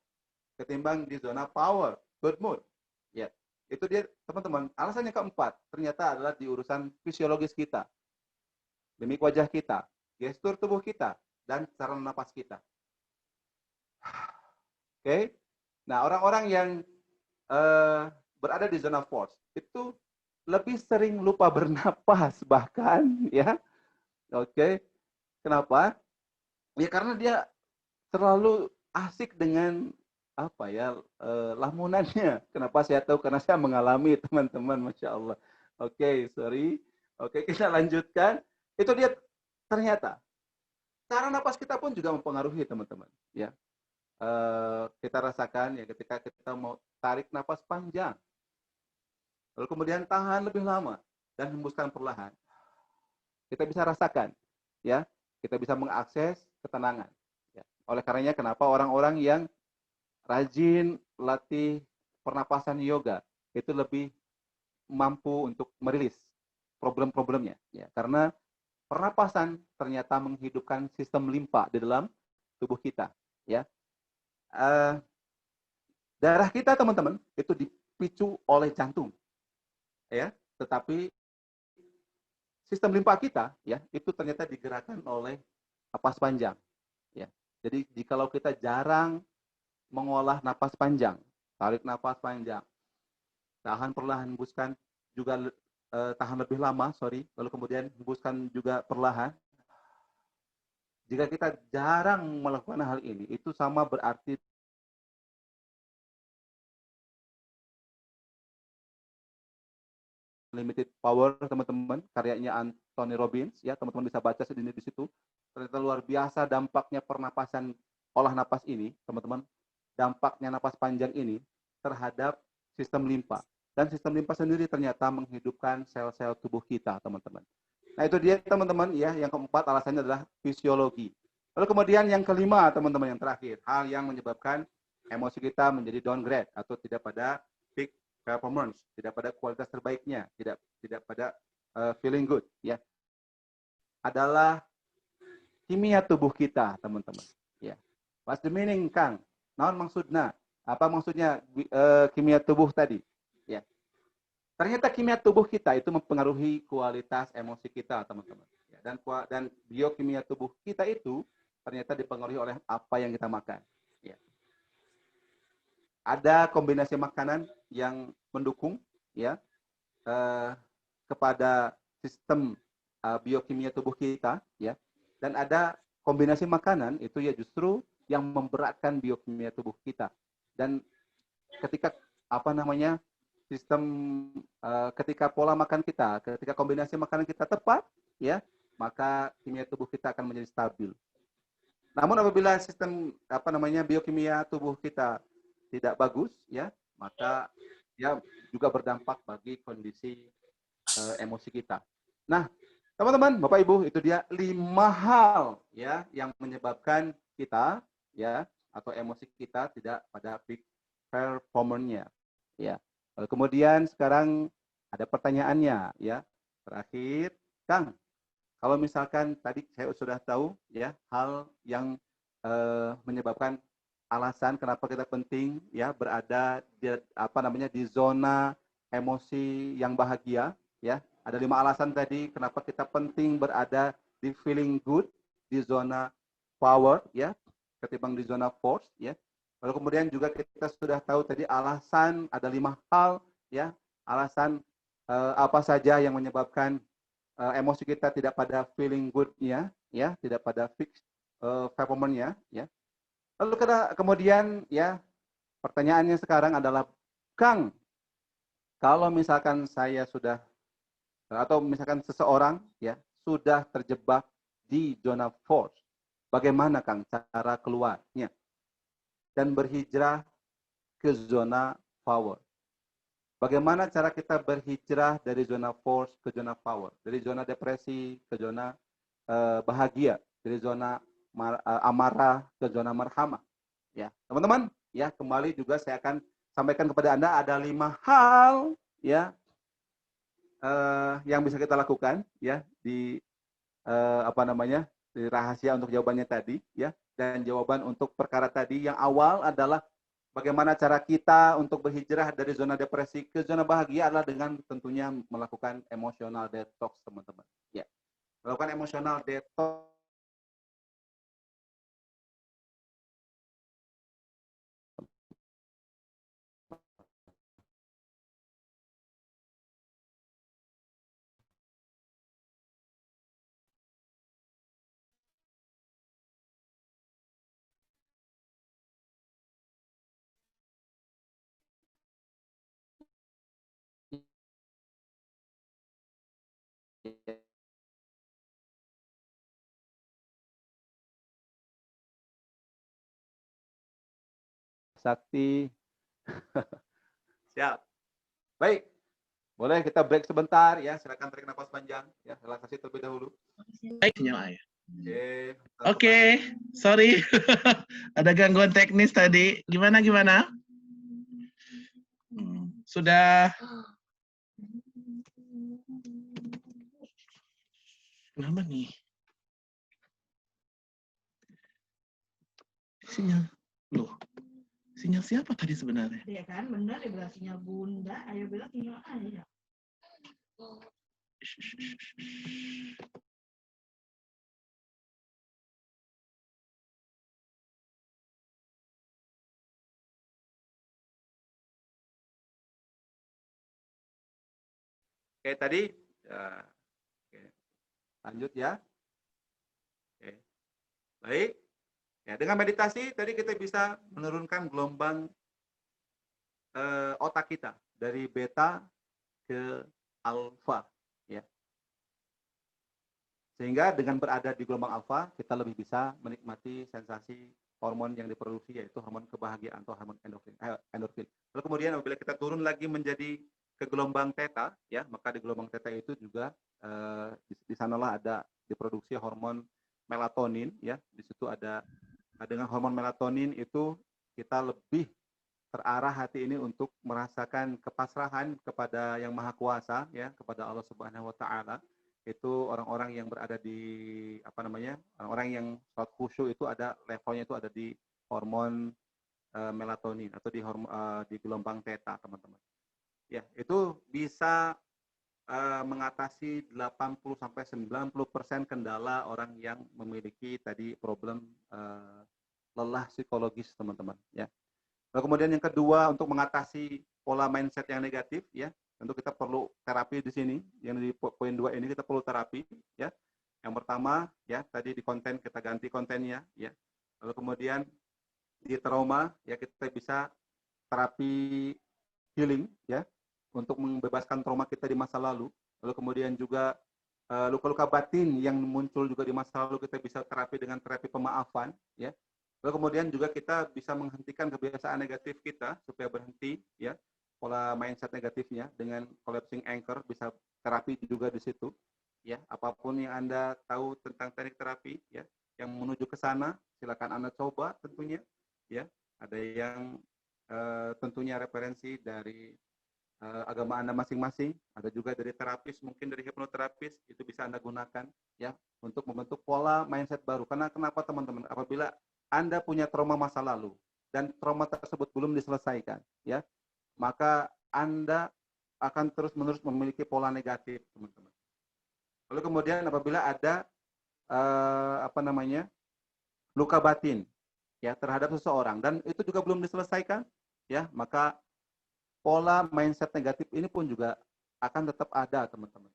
ketimbang di zona power, good mood. Ya, itu dia, teman-teman. Alasan yang keempat ternyata adalah di urusan fisiologis kita. Mimik wajah kita, gestur tubuh kita, dan cara napas kita. Oke. Nah, orang-orang yang berada di zona force itu lebih sering lupa bernapas bahkan, ya. Oke. Kenapa? Ya karena dia terlalu asik dengan lamunannya. Kenapa saya tahu? Karena saya mengalami, teman-teman, Masya Allah. Oke, sorry. Oke, kita lanjutkan. Itu dia, ternyata cara napas kita pun juga mempengaruhi, teman-teman. Ya, kita rasakan, ya, ketika kita mau tarik napas panjang, lalu kemudian tahan lebih lama dan hembuskan perlahan, kita bisa rasakan, ya, kita bisa mengakses ketenangan. Ya. Oleh karenanya, kenapa orang-orang yang rajin latih pernapasan yoga itu lebih mampu untuk merilis problem-problemnya, ya, karena pernapasan ternyata menghidupkan sistem limpa di dalam tubuh kita, ya. darah kita teman-teman itu dipicu oleh jantung, ya. Tetapi sistem limpa kita, ya, itu ternyata digerakkan oleh napas panjang, ya. Jadi jikalau kita jarang mengolah napas panjang, tarik napas panjang, tahan perlahan, hembuskan juga tahan lebih lama, lalu kemudian hembuskan juga perlahan. Jika kita jarang melakukan hal ini, itu sama berarti Limited Power, teman-teman, karyanya Anthony Robbins, ya, teman-teman bisa baca sendiri di situ. Ternyata luar biasa dampaknya pernapasan olah napas ini, teman-teman. Dampaknya napas panjang ini terhadap sistem limpa. Dan sistem limpa sendiri ternyata menghidupkan sel-sel tubuh kita, teman-teman. Nah, itu dia, teman-teman, ya. Yang keempat alasannya adalah fisiologi. Lalu kemudian yang kelima, teman-teman, yang terakhir, hal yang menyebabkan emosi kita menjadi downgrade atau tidak pada peak performance, tidak pada kualitas terbaiknya, tidak pada feeling good, ya, adalah kimia tubuh kita, teman-teman. Ya, what's the meaning, Kang? Naon maksudnya? Apa maksudnya kimia tubuh tadi? Ya, ternyata kimia tubuh kita itu mempengaruhi kualitas emosi kita, teman-teman. Ya, dan biokimia tubuh kita itu ternyata dipengaruhi oleh apa yang kita makan. Ya. Ada kombinasi makanan yang mendukung, ya, kepada sistem biokimia tubuh kita, ya, dan ada kombinasi makanan itu ya justru yang memberatkan biokimia tubuh kita. Dan ketika sistem ketika pola makan kita, ketika kombinasi makanan kita tepat, ya, maka kimia tubuh kita akan menjadi stabil. Namun apabila sistem biokimia tubuh kita tidak bagus, ya, maka ya juga berdampak bagi kondisi emosi kita. Nah, teman-teman, Bapak Ibu, itu dia 5 hal, ya, yang menyebabkan kita, ya, atau emosi kita tidak pada peak performance-nya, ya. Lalu kemudian sekarang ada pertanyaannya, ya. Terakhir, Kang, kalau misalkan tadi saya sudah tahu, ya, hal yang menyebabkan alasan kenapa kita penting, ya, berada di zona emosi yang bahagia, ya. Ada 5 alasan tadi kenapa kita penting berada di feeling good, di zona power, ya, ketimbang di zona force, ya. Lalu kemudian juga kita sudah tahu tadi alasan, ada 5 hal, ya, alasan apa saja yang menyebabkan emosi kita tidak pada feeling good-nya, ya, tidak pada fixed performance-nya, ya. Lalu kemudian, ya, pertanyaannya sekarang adalah, Kang, kalau misalkan saya sudah, atau misalkan seseorang, ya, sudah terjebak di zona force, bagaimana, Kang, cara keluarnya dan berhijrah ke zona power? Bagaimana cara kita berhijrah dari zona force ke zona power, dari zona depresi ke zona bahagia, dari zona amarah ke zona marhamah, ya, teman-teman, ya, kembali juga saya akan sampaikan kepada Anda ada 5 hal, ya, yang bisa kita lakukan, ya, di di rahasia untuk jawabannya tadi, ya, dan jawaban untuk perkara tadi yang awal adalah bagaimana cara kita untuk berhijrah dari zona depresi ke zona bahagia adalah dengan tentunya melakukan emotional detox, teman-teman, ya, melakukan emotional detox. Sakti. Siap. Baik. Boleh kita break sebentar, ya. Silakan tarik nafas panjang, ya. Relaksasi terlebih dahulu. Baiknya, ya. Oke. Sorry. Ada gangguan teknis tadi. Gimana? Sudah. Kenapa nih? Sinyal. Loh. sinyal siapa tadi sebenarnya? Iya kan, benar ya bilang sinyal bunda, ayo bilang sinyal ayah. Oke, tadi oke. Lanjut ya. Oke. Baik. Ya, dengan meditasi tadi kita bisa menurunkan gelombang otak kita dari beta ke alfa, ya. Sehingga dengan berada di gelombang alfa, kita lebih bisa menikmati sensasi hormon yang diproduksi, yaitu hormon kebahagiaan atau hormon endorfin. Lalu kemudian apabila kita turun lagi menjadi ke gelombang theta, ya, maka di gelombang theta itu juga di sanalah ada diproduksi hormon melatonin, ya. Di situ ada dengan hormon melatonin itu kita lebih terarah hati ini untuk merasakan kepasrahan kepada Yang Maha Kuasa, ya, kepada Allah Subhanahu wa taala. Itu orang-orang yang berada di orang-orang yang sholat khusyuk itu ada levelnya, itu ada di hormon melatonin atau di gelombang theta, teman-teman. Ya, itu bisa mengatasi 80-90% kendala orang yang memiliki tadi problem lelah psikologis, teman-teman, ya. Lalu kemudian yang kedua, untuk mengatasi pola mindset yang negatif, ya, tentu kita perlu terapi di sini. Yang di poin 2 ini kita perlu terapi, ya. Yang pertama, ya, tadi di konten kita ganti kontennya, ya. Lalu kemudian di trauma, ya, kita bisa terapi healing, ya, untuk membebaskan trauma kita di masa lalu. Lalu kemudian juga luka-luka batin yang muncul juga di masa lalu kita bisa terapi dengan terapi pemaafan, ya. Lalu kemudian juga kita bisa menghentikan kebiasaan negatif kita supaya berhenti, ya, pola mindset negatifnya dengan collapsing anchor, bisa terapi juga di situ, ya. Apapun yang Anda tahu tentang teknik terapi, ya, yang menuju ke sana, silakan Anda coba tentunya, ya. Ada yang tentunya referensi dari agama Anda masing-masing, ada juga dari terapis, mungkin dari hipnoterapis, itu bisa Anda gunakan, ya, untuk membentuk pola mindset baru. Karena kenapa, teman-teman? Apabila Anda punya trauma masa lalu dan trauma tersebut belum diselesaikan, ya, maka Anda akan terus-menerus memiliki pola negatif, teman-teman. Lalu kemudian apabila ada luka batin, ya, terhadap seseorang dan itu juga belum diselesaikan, ya, maka pola mindset negatif ini pun juga akan tetap ada, teman-teman,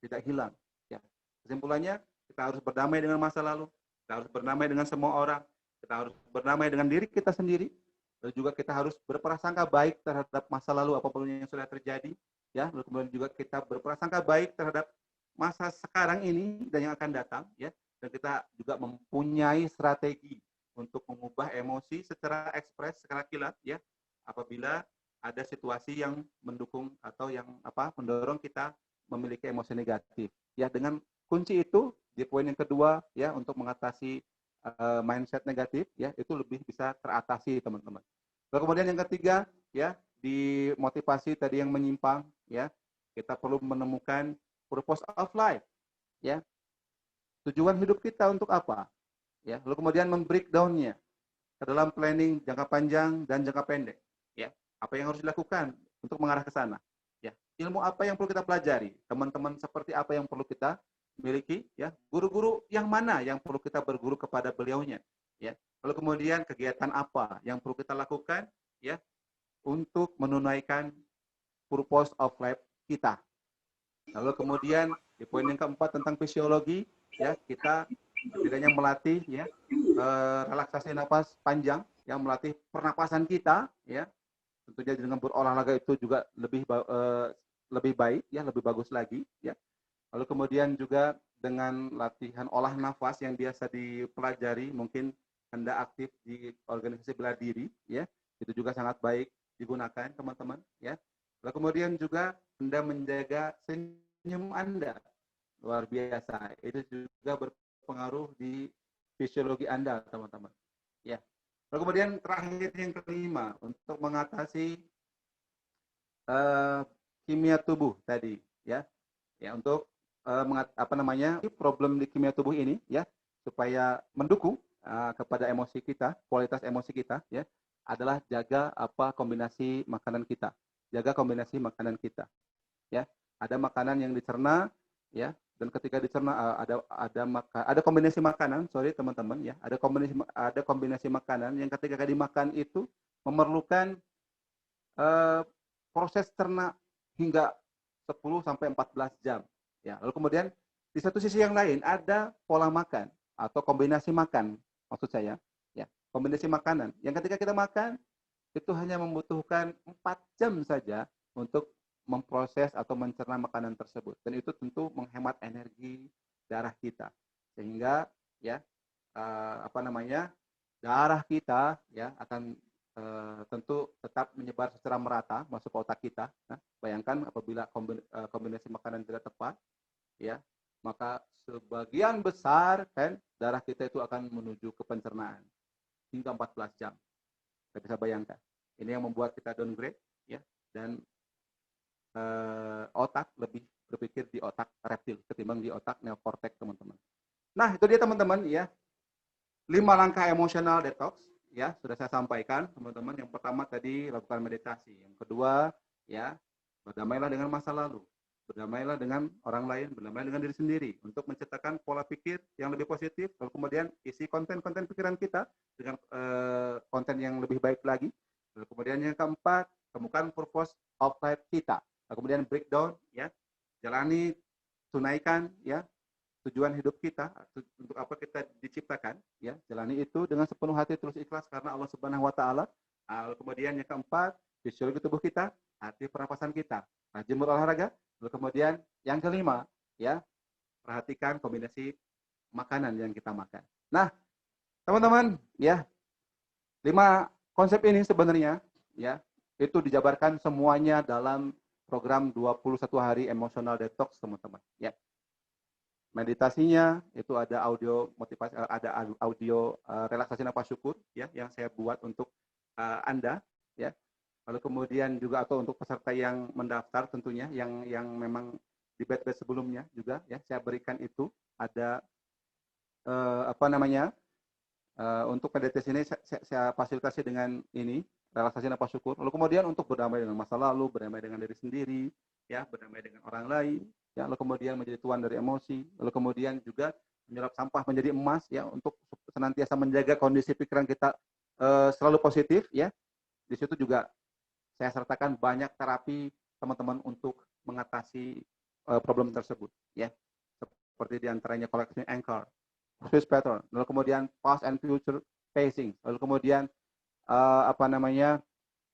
tidak hilang, ya. Kesimpulannya, kita harus berdamai dengan masa lalu, kita harus berdamai dengan semua orang, kita harus berdamai dengan diri kita sendiri, dan juga kita harus berprasangka baik terhadap masa lalu apapun yang sudah terjadi, ya. Lalu kemudian juga kita berprasangka baik terhadap masa sekarang ini dan yang akan datang, ya. Dan kita juga mempunyai strategi untuk mengubah emosi secara ekspres, secara kilat, ya, apabila ada situasi yang mendukung atau yang mendorong kita memiliki emosi negatif, ya. Dengan kunci itu di poin yang kedua, ya, untuk mengatasi mindset negatif, ya, itu lebih bisa teratasi, teman-teman. Lalu kemudian yang ketiga, ya, di motivasi tadi yang menyimpang, ya, kita perlu menemukan purpose of life, ya, tujuan hidup kita untuk apa, ya. Lalu kemudian membreakdown-nya ke dalam planning jangka panjang dan jangka pendek, ya. Apa yang harus dilakukan untuk mengarah ke sana, ya. Ilmu apa yang perlu kita pelajari, teman-teman seperti apa yang perlu kita miliki, ya. Guru-guru yang mana yang perlu kita berguru kepada beliaunya, ya. Lalu kemudian kegiatan apa yang perlu kita lakukan, ya, untuk menunaikan purpose of life kita. Lalu kemudian di poin yang keempat tentang fisiologi, ya, kita setidaknya melatih, ya, relaksasi napas panjang yang melatih pernapasan kita, ya. Tentunya dengan berolahraga itu juga lebih baik, ya, lebih bagus lagi, ya. Lalu kemudian juga dengan latihan olah nafas yang biasa dipelajari, mungkin Anda aktif di organisasi bela diri, ya, itu juga sangat baik digunakan, teman-teman, ya. Lalu kemudian juga Anda menjaga senyum Anda, luar biasa, itu juga berpengaruh di fisiologi Anda, teman-teman, ya. Lalu kemudian terakhir yang kelima, untuk mengatasi kimia tubuh tadi, ya, ya, untuk problem di kimia tubuh ini, ya, supaya mendukung kepada emosi kita, kualitas emosi kita, ya. adalah jaga kombinasi makanan kita. Jaga kombinasi makanan kita. Ya, ada makanan yang dicerna, ya, dan ketika dicerna ada kombinasi makanan, sorry teman-teman, ya, ada kombinasi makanan yang ketika dimakan itu memerlukan proses cerna hingga 10 sampai 14 jam. Ya, lalu kemudian di satu sisi yang lain ada pola makan atau kombinasi makan, maksud saya, ya, kombinasi makanan yang ketika kita makan itu hanya membutuhkan 4 jam saja untuk memproses atau mencerna makanan tersebut, dan itu tentu menghemat energi darah kita, sehingga ya darah kita ya akan tentu tetap menyebar secara merata masuk ke otak kita. Nah, bayangkan apabila kombinasi makanan tidak tepat, ya, maka sebagian besar kan darah kita itu akan menuju ke pencernaan hingga 14 jam. Kita bisa bayangkan. Ini yang membuat kita downgrade, ya, dan otak lebih berpikir di otak reptil ketimbang di otak neokortex, teman-teman. Nah, itu dia teman-teman, ya. 5 langkah emosional detox. Ya, sudah saya sampaikan, teman-teman. Yang pertama tadi lakukan meditasi. Yang kedua, ya, berdamailah dengan masa lalu. Berdamailah dengan orang lain, berdamailah dengan diri sendiri untuk menciptakan pola pikir yang lebih positif. Lalu kemudian isi konten-konten pikiran kita dengan konten yang lebih baik lagi. Lalu kemudian yang keempat, temukan purpose of life kita. Lalu kemudian breakdown, ya, jalani, tunaikan, ya, tujuan hidup kita, untuk apa kita diciptakan, ya, jalani itu dengan sepenuh hati, terus ikhlas karena Allah Subhanahu wa taala. Kemudian yang keempat, fisiologi tubuh kita, arti pernapasan kita, rajin berolahraga. Lalu kemudian yang kelima, ya, perhatikan kombinasi makanan yang kita makan. Nah, teman-teman, ya, 5 konsep ini sebenarnya, ya, itu dijabarkan semuanya dalam program 21 hari emotional detox, teman-teman, ya. Meditasinya itu ada audio motivasi, ada audio relaksasi nafas syukur, ya, yang saya buat untuk Anda, ya. Lalu kemudian juga atau untuk peserta yang mendaftar tentunya yang memang di batch sebelumnya juga, ya, saya berikan itu ada untuk meditasi ini saya fasilitasi dengan ini relaksasi nafas syukur. Lalu kemudian untuk berdamai dengan masa lalu, berdamai dengan diri sendiri, ya, berdamai dengan orang lain, ya, lalu kemudian menjadi tuan dari emosi, lalu kemudian juga menyerap sampah menjadi emas, ya, untuk senantiasa menjaga kondisi pikiran kita selalu positif, ya. Di situ juga saya sertakan banyak terapi teman-teman untuk mengatasi problem tersebut, ya, seperti diantaranya collecting anchor, Swiss pattern, lalu kemudian past and future pacing, lalu kemudian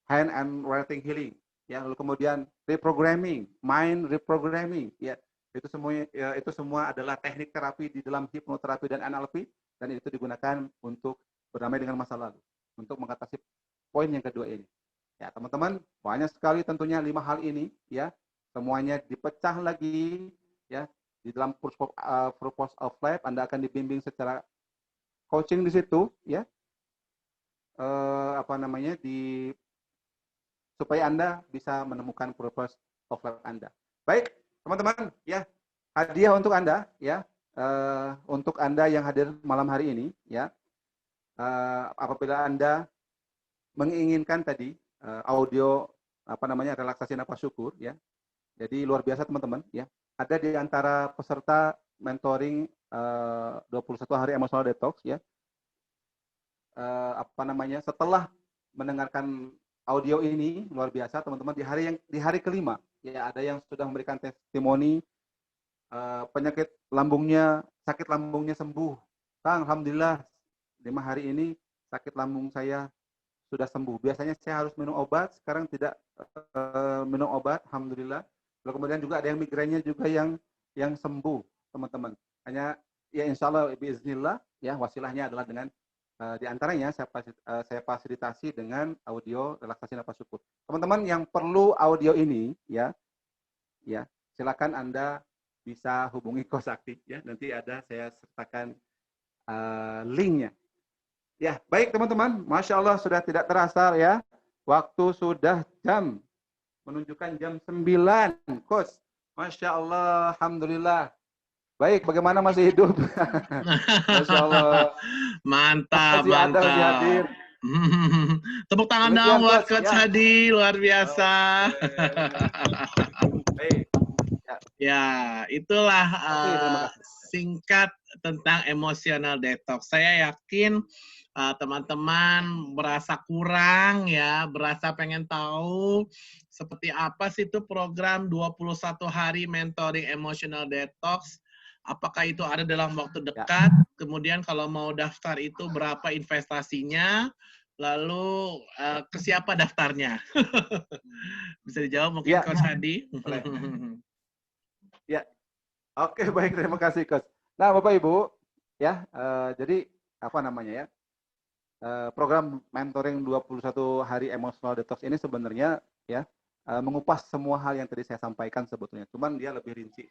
hand and writing healing, ya, lalu kemudian reprogramming, mind reprogramming, ya, itu semua adalah teknik terapi di dalam hipnoterapi dan NLP, dan itu digunakan untuk berdamai dengan masa lalu, untuk mengatasi poin yang kedua ini. Ya, teman-teman, banyak sekali tentunya 5 hal ini, ya, semuanya dipecah lagi, ya, di dalam purpose of life. Anda akan dibimbing secara coaching di situ, ya, supaya Anda bisa menemukan purpose of life Anda. Baik, teman-teman, ya, hadiah untuk Anda, ya, untuk Anda yang hadir malam hari ini, ya, apabila Anda menginginkan tadi audio relaksasi nafas syukur, ya, jadi luar biasa teman-teman, ya, ada di antara peserta mentoring 21 hari emotional detox, ya, setelah mendengarkan audio ini luar biasa teman-teman, di hari kelima, ya, ada yang sudah memberikan testimoni penyakit lambungnya, sakit lambungnya sembuh. Kang, alhamdulillah 5 hari ini sakit lambung saya sudah sembuh. Biasanya saya harus minum obat, sekarang tidak minum obat, alhamdulillah. Lalu kemudian juga ada yang migrainnya juga yang sembuh, teman-teman. Hanya ya insya Allah biiznillah, ya, wasilahnya adalah dengan di antaranya saya fasilitasi dengan audio relaksasi nafas syukur. Teman-teman yang perlu audio ini, ya, silakan Anda bisa hubungi Kosakti, ya. Nanti ada saya sertakan linknya. Ya, baik teman-teman, Masya Allah sudah tidak terasa, ya. Waktu sudah menunjukkan jam 9, Coach. Masya Allah, alhamdulillah. Baik, bagaimana masih hidup? Masya Allah. Mantap, masih mantap. ada, masih hadir. Tepuk tangan Demikian, dong buat Coach. Coach Ya. Hadi, luar biasa. Baik. Ya, itulah Oke, terima kasih. singkat tentang emotional detox. Saya yakin teman-teman merasa kurang ya, berasa pengen tahu seperti apa sih itu program 21 hari mentoring emotional detox. Apakah itu ada dalam waktu dekat? Kemudian kalau mau daftar itu berapa investasinya? Lalu ke siapa daftarnya? Bisa dijawab mungkin Coach Hadi? Ya, oke, baik, terima kasih, Coach. Nah, Bapak Ibu, ya, jadi apa namanya ya? Program mentoring 21 hari emotional detox ini sebenarnya ya mengupas semua hal yang tadi saya sampaikan sebetulnya. Cuman dia lebih rinci,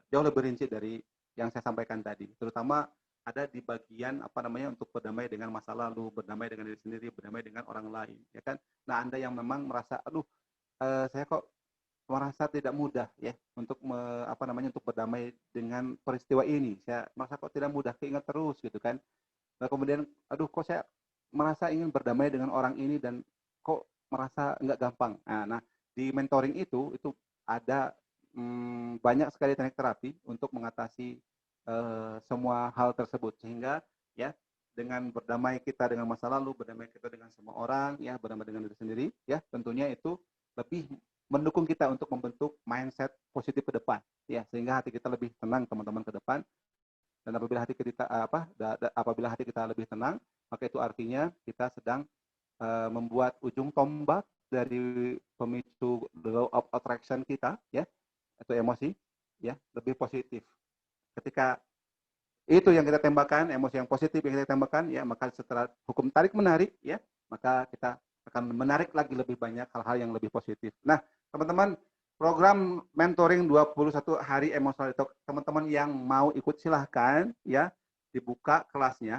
jauh lebih rinci dari yang saya sampaikan tadi. Terutama ada di bagian apa namanya untuk berdamai dengan masa lalu, berdamai dengan diri sendiri, berdamai dengan orang lain, ya kan? Nah, Anda yang memang merasa, aduh, saya kok merasa tidak mudah ya untuk apa namanya untuk berdamai dengan peristiwa ini. Saya merasa kok tidak mudah, keinget terus gitu kan. Nah, kemudian, aduh, kok saya merasa ingin berdamai dengan orang ini dan kok merasa nggak gampang. Nah, di mentoring itu ada banyak sekali teknik terapi untuk mengatasi semua hal tersebut. Sehingga ya dengan berdamai kita dengan masa lalu, berdamai kita dengan semua orang, ya berdamai dengan diri sendiri, ya tentunya itu lebih mendukung kita untuk membentuk mindset positif ke depan, ya sehingga hati kita lebih tenang teman-teman ke depan. Dan apabila hati kita lebih tenang, maka itu artinya kita sedang membuat ujung tombak dari pemicu law of attraction kita, ya, atau emosi, ya, lebih positif. Ketika itu yang kita tembakkan, emosi yang positif yang kita tembakkan, ya, maka setelah hukum tarik menarik, ya, maka kita akan menarik lagi lebih banyak hal-hal yang lebih positif. Nah, teman-teman, program mentoring 21 hari emotional detox, teman-teman yang mau ikut silahkan ya dibuka kelasnya.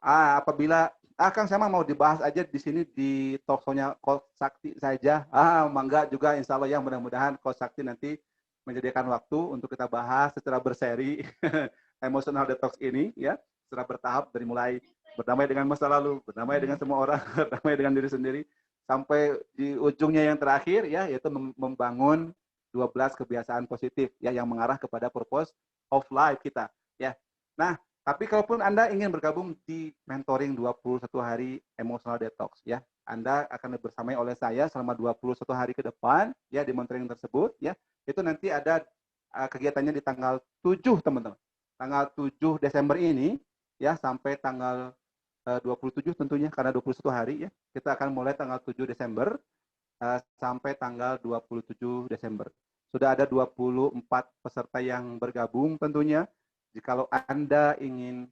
Apabila Kang sama mau dibahas aja di sini di talkshow-nya Coach Sakti saja. Mangga juga insya Allah ya, mudah-mudahan Coach Sakti nanti menyediakan waktu untuk kita bahas secara berseri emotional detox ini ya, secara bertahap dari mulai berdamai dengan masa lalu, berdamai dengan semua orang, berdamai dengan diri sendiri, sampai di ujungnya yang terakhir ya, yaitu membangun 12 kebiasaan positif ya yang mengarah kepada purpose of life kita ya. Nah, tapi kalaupun Anda ingin bergabung di mentoring 21 hari emotional detox ya, Anda akan bersamai oleh saya selama 21 hari ke depan ya di mentoring tersebut ya. Itu nanti ada kegiatannya di tanggal 7 teman-teman. Tanggal 7 Desember ini ya sampai tanggal 27 tentunya karena 21 hari ya. Kita akan mulai tanggal 7 Desember sampai tanggal 27 Desember. Sudah ada 24 peserta yang bergabung tentunya. Jikalau Anda ingin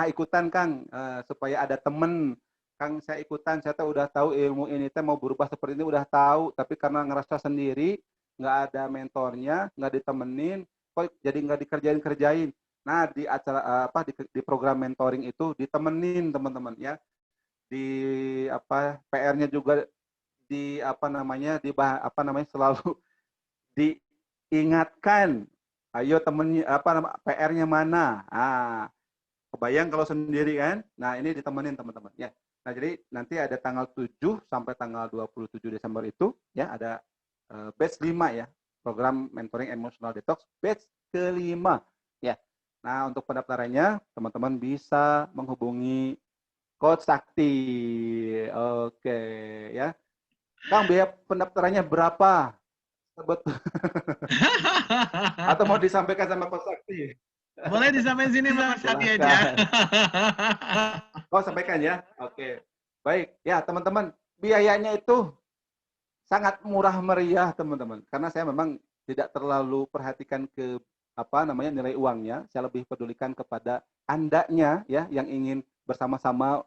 ikutan Kang supaya ada temen Kang, saya ikutan, saya udah tahu ilmu ini mau berubah seperti ini udah tahu, tapi karena ngerasa sendiri, nggak ada mentornya, nggak ditemenin, kok jadi nggak dikerjain. Nah, di acara di program mentoring itu ditemenin teman-teman ya. Di PR-nya juga selalu diingatkan. Ayo temennya PR-nya mana? Kebayang kalau sendiri kan? Nah, ini ditemenin teman-teman ya. Nah, jadi nanti ada tanggal 7 sampai tanggal 27 Desember itu ya ada batch 5 ya. Program mentoring emotional detox batch ke-5 ya. Nah, untuk pendaftarannya teman-teman bisa menghubungi Coach Sakti. Oke ya. Kang, biaya pendaftarannya berapa? Atau mau disampaikan sama Coach Sakti? Boleh disampaikan sini Mas Hadi aja. Sampaikan ya. Oke. Baik. Ya, teman-teman, biayanya itu sangat murah meriah, teman-teman. Karena saya memang tidak terlalu perhatikan ke nilai uangnya. Saya lebih pedulikan kepada Andanya ya yang ingin bersama-sama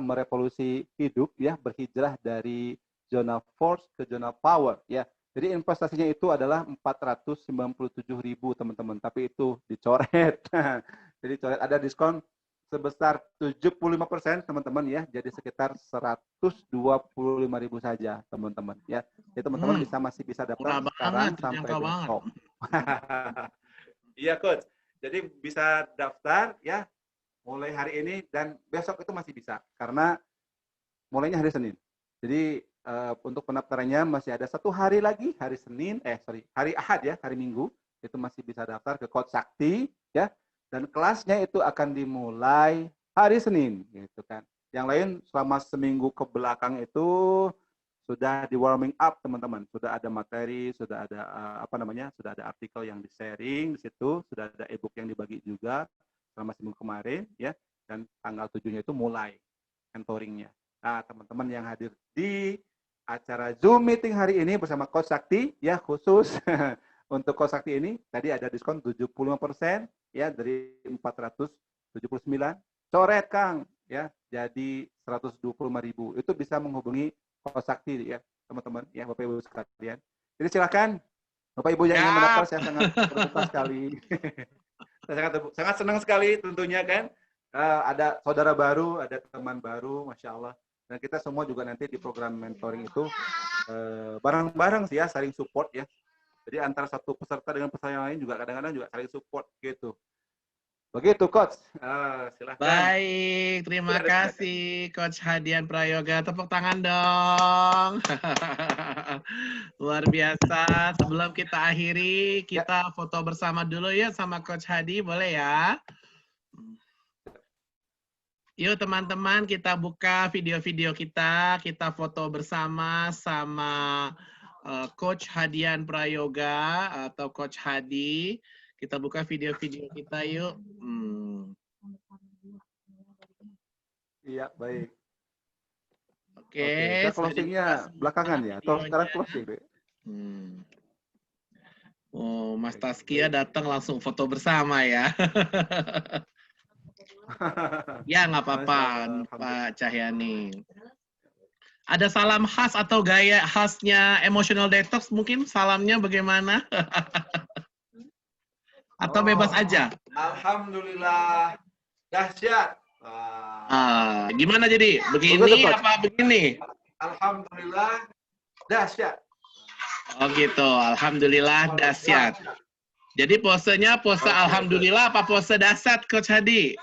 merevolusi hidup ya, berhijrah dari zona force ke zona power ya. Jadi investasinya itu adalah 497.000 teman-teman, tapi itu dicoret. Jadi coret ada diskon sebesar 75% teman-teman ya, jadi sekitar 125.000 saja teman-teman ya. Jadi teman-teman masih bisa daftar sekarang sampai besok. Iya Coach. Jadi bisa daftar ya mulai hari ini dan besok itu masih bisa karena mulainya hari Senin. Jadi untuk pendaftarannya masih ada 1 hari lagi, hari Ahad ya, hari Minggu itu masih bisa daftar ke Coach Sakti ya. Dan kelasnya itu akan dimulai hari Senin gitu kan. Yang lain selama seminggu ke belakang itu sudah di warming up teman-teman, sudah ada materi, sudah ada sudah ada artikel yang di-sharing di situ, sudah ada e-book yang dibagi juga selama seminggu kemarin ya, dan tanggal 7-nya itu mulai mentoringnya. Nah, teman-teman yang hadir di acara Zoom meeting hari ini bersama Coach Sakti ya, khusus untuk Coach Sakti ini tadi ada diskon 75% ya dari 479. Coret Kang ya, jadi 125.000. Itu bisa menghubungi Coach Sakti ya, teman-teman ya, Bapak Ibu sekalian. Jadi silakan Bapak Ibu yang ingin mendaftar, saya sangat berduka sekali. Saya sangat senang sekali tentunya kan. Ada saudara baru, ada teman baru, Masya Allah. Dan kita semua juga nanti di program mentoring itu bareng-bareng sih ya, saling support ya. Jadi antara satu peserta dengan peserta yang lain juga kadang-kadang juga saling support gitu. Begitu Coach. Silahkan. Baik, terima kasih Coach Hadian Prayoga. Tepuk tangan dong. Luar biasa. Sebelum kita akhiri, kita foto bersama dulu ya sama Coach Hadi, boleh ya? Yuk teman-teman, kita buka video-video kita foto bersama sama Coach Hadian Prayoga atau Coach Hadi. Kita buka video-video kita yuk. Iya, baik. Oke, kita closingnya belakangan ya, atau sekarang closing deh. Oh, Mas Taskia datang langsung foto bersama ya. Ya, nggak apa-apa, Pak Cahyani. Ada salam khas atau gaya khasnya Emotional Detox mungkin? Salamnya bagaimana? Atau bebas aja? Alhamdulillah, dahsyat. Gimana jadi? Begini apa begini? Alhamdulillah, dahsyat. Oh gitu, Alhamdulillah, dahsyat. Jadi posenya pose Alhamdulillah apa pose dahsyat, Coach Hadi?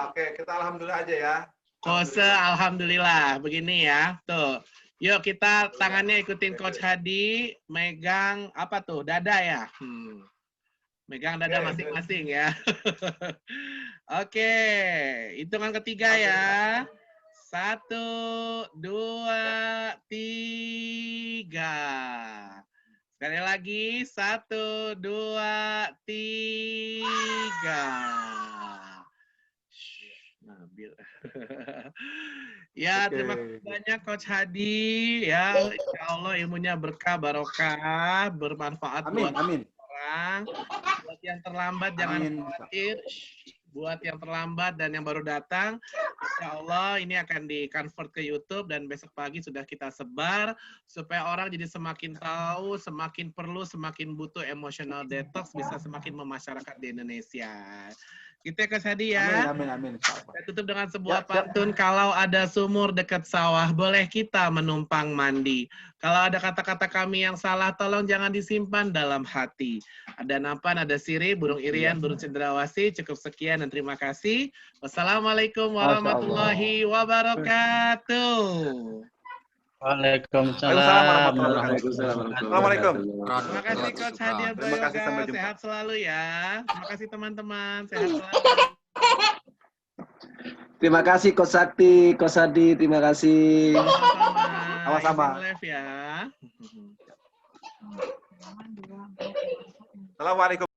Oke, kita Alhamdulillah aja ya. Pose Alhamdulillah, begini ya. Tuh. Yuk kita tangannya ikutin Coach Hadi, megang apa tuh? Dada ya? Megang dada masing-masing ya. Oke, hitungan ketiga ya. 1, 2, 3. Sekali lagi, 1, 2, 3. Ya, terima kasih banyak Coach Hadi ya. Insya Allah ilmunya berkah, barokah, bermanfaat buat orang. Buat yang terlambat jangan khawatir. Buat yang terlambat dan yang baru datang, insya Allah ini akan di-convert ke YouTube dan besok pagi sudah kita sebar supaya orang jadi semakin tahu, semakin perlu, semakin butuh emotional detox bisa semakin memasyarakat di Indonesia. Gitu ya Coach Hadi ya. Amin. Saya tutup dengan sebuah pantun, kalau ada sumur dekat sawah, boleh kita menumpang mandi. Kalau ada kata-kata kami yang salah, tolong jangan disimpan dalam hati. Ada nampan, ada sirih, burung irian, burung cendrawasih. Cukup sekian dan terima kasih. Wassalamualaikum warahmatullahi wabarakatuh. Waalaikumsalam. Assalamualaikum. Terima kasih Coach Hadi Prayoga. Sehat selalu ya. Terima kasih teman-teman. Sehat selalu. Terima kasih Coach Sakti, Coach Hadi, terima kasih. Sama-sama. Live ya. Assalamualaikum.